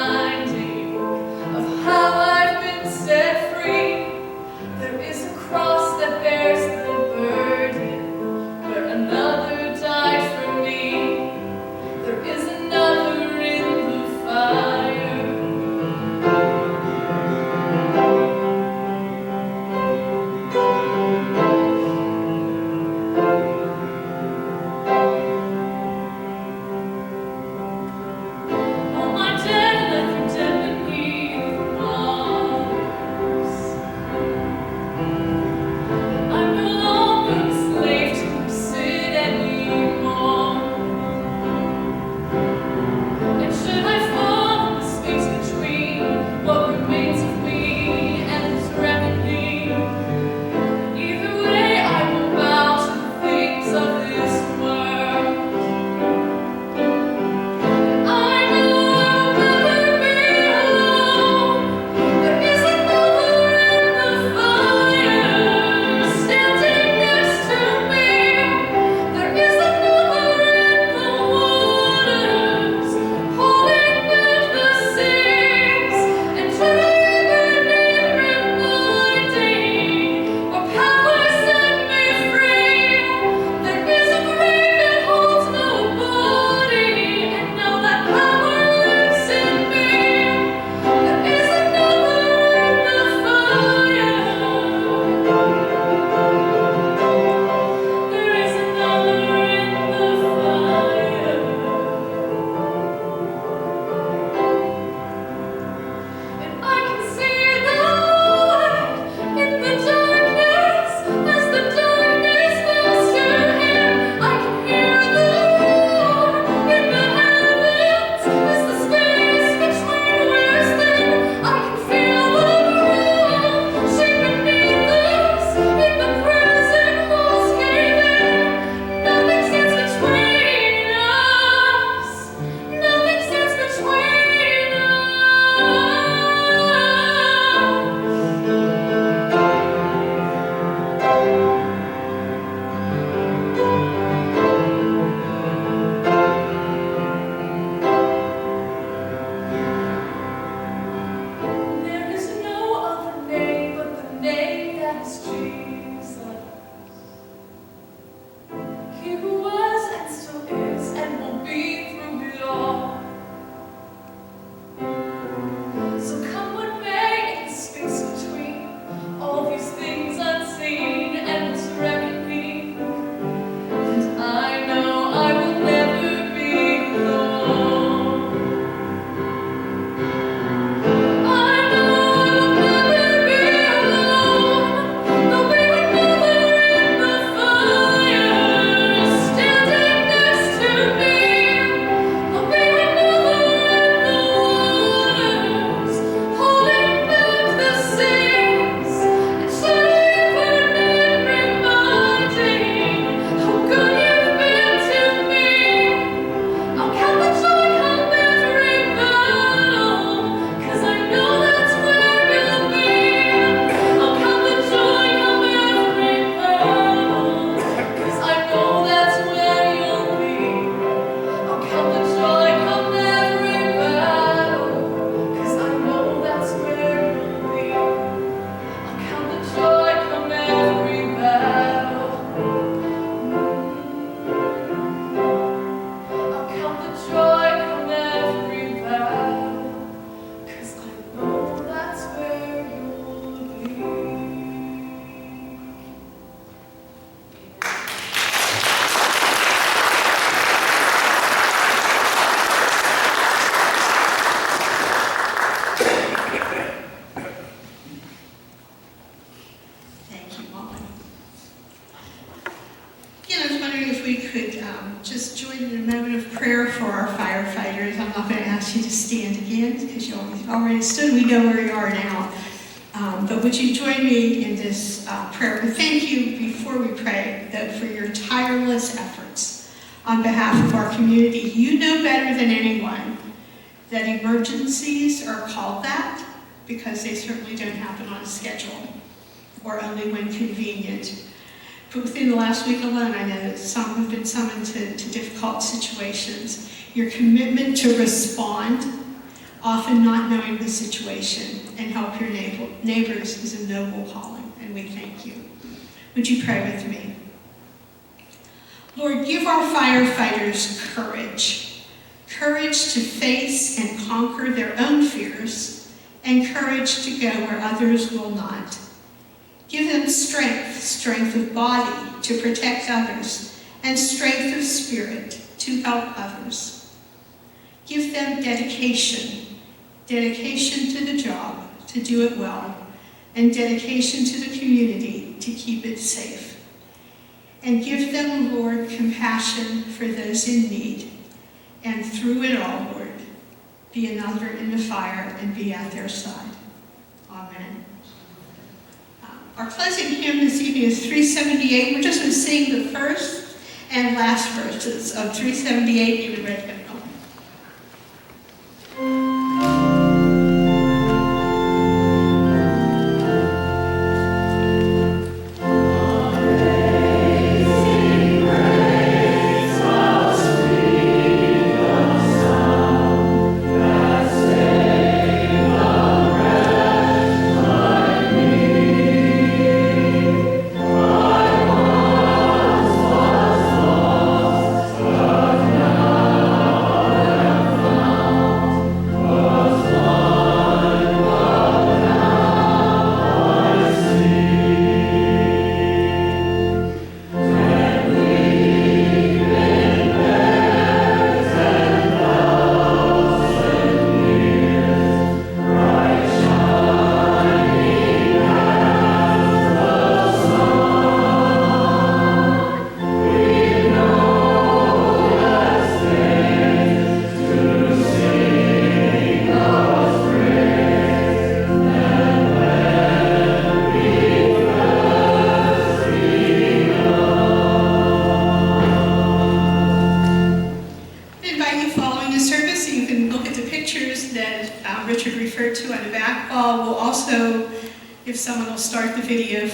again, because you already stood, we know where you are now. But would you join me in this prayer? We thank you before we pray that for your tireless efforts on behalf of our community. You know better than anyone that emergencies are called that because they certainly don't happen on a schedule or only when convenient. But within the last week alone, I know that some have been summoned to difficult situations. Your commitment to respond, often not knowing the situation, and help your neighbors is a noble calling, and we thank you. Would you pray with me? Lord, give our firefighters courage. Courage to face and conquer their own fears, and courage to go where others will not. Give them strength of body to protect others, and strength of spirit to help others. Give them dedication to the job, to do it well, and dedication to the community to keep it safe. And give them, Lord, compassion for those in need, and through it all, Lord, be another in the fire and be at their side. Amen. Our closing hymn this evening is 378. We're just going to sing the first and last verses of 378 in the red hymnal.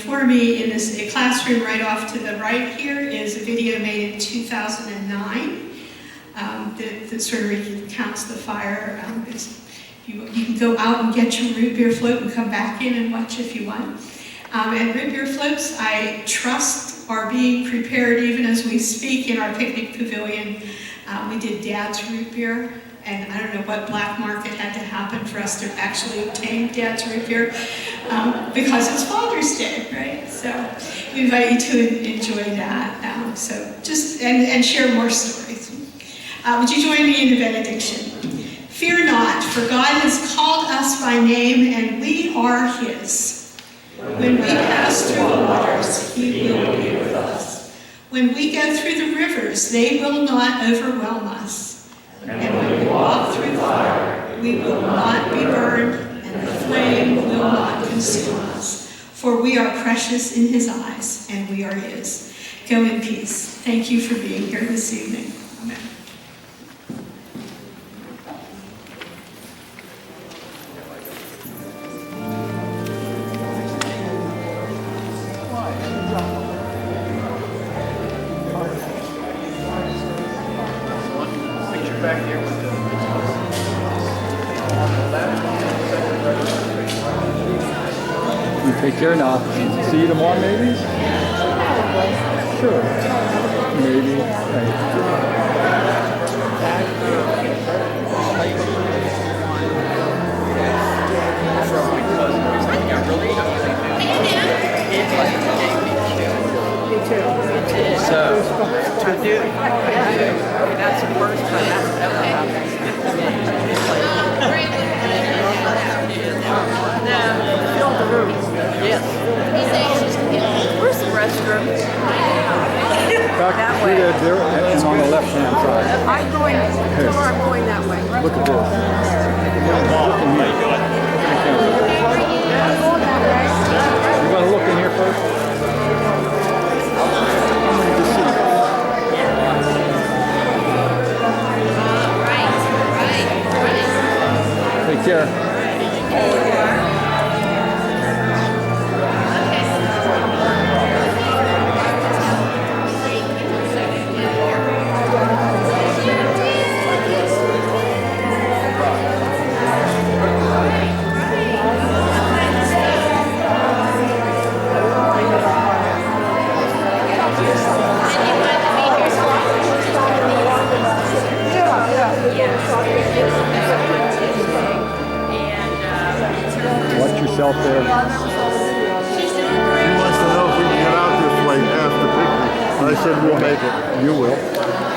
For me, in this classroom right off to the right here is a video made in 2009 that sort of recounts the fire. You can go out and get your root beer float and come back in and watch if you want. And root beer floats, I trust, are being prepared even as we speak in our picnic pavilion. We did Dad's root beer. And I don't know what black market had to happen for us to actually obtain Dad's root beer, because it's Father's Day, right? So we invite you to enjoy that. So just and share more stories. Would you join me in the benediction? Fear not, for God has called us by name, and we are His. When we pass through the waters, He will be with us. When we go through the rivers, they will not overwhelm us. And when we walk through fire, we will not be burned, and the flame will not consume us. For we are precious in His eyes, and we are His. Go in peace. Thank you for being here this evening. Amen. Back here with the You take care now. See you tomorrow, maybe? Sure. Maybe. So, to do, that's the first time that's ever happened. Fill the room. Yes. Where's the restroom? Back through there, and on the left-hand side. I'm going that way. Look at this. care. Watch yourself there. She wants to know if we can get out this way past the picture. I said we'll make it. You will.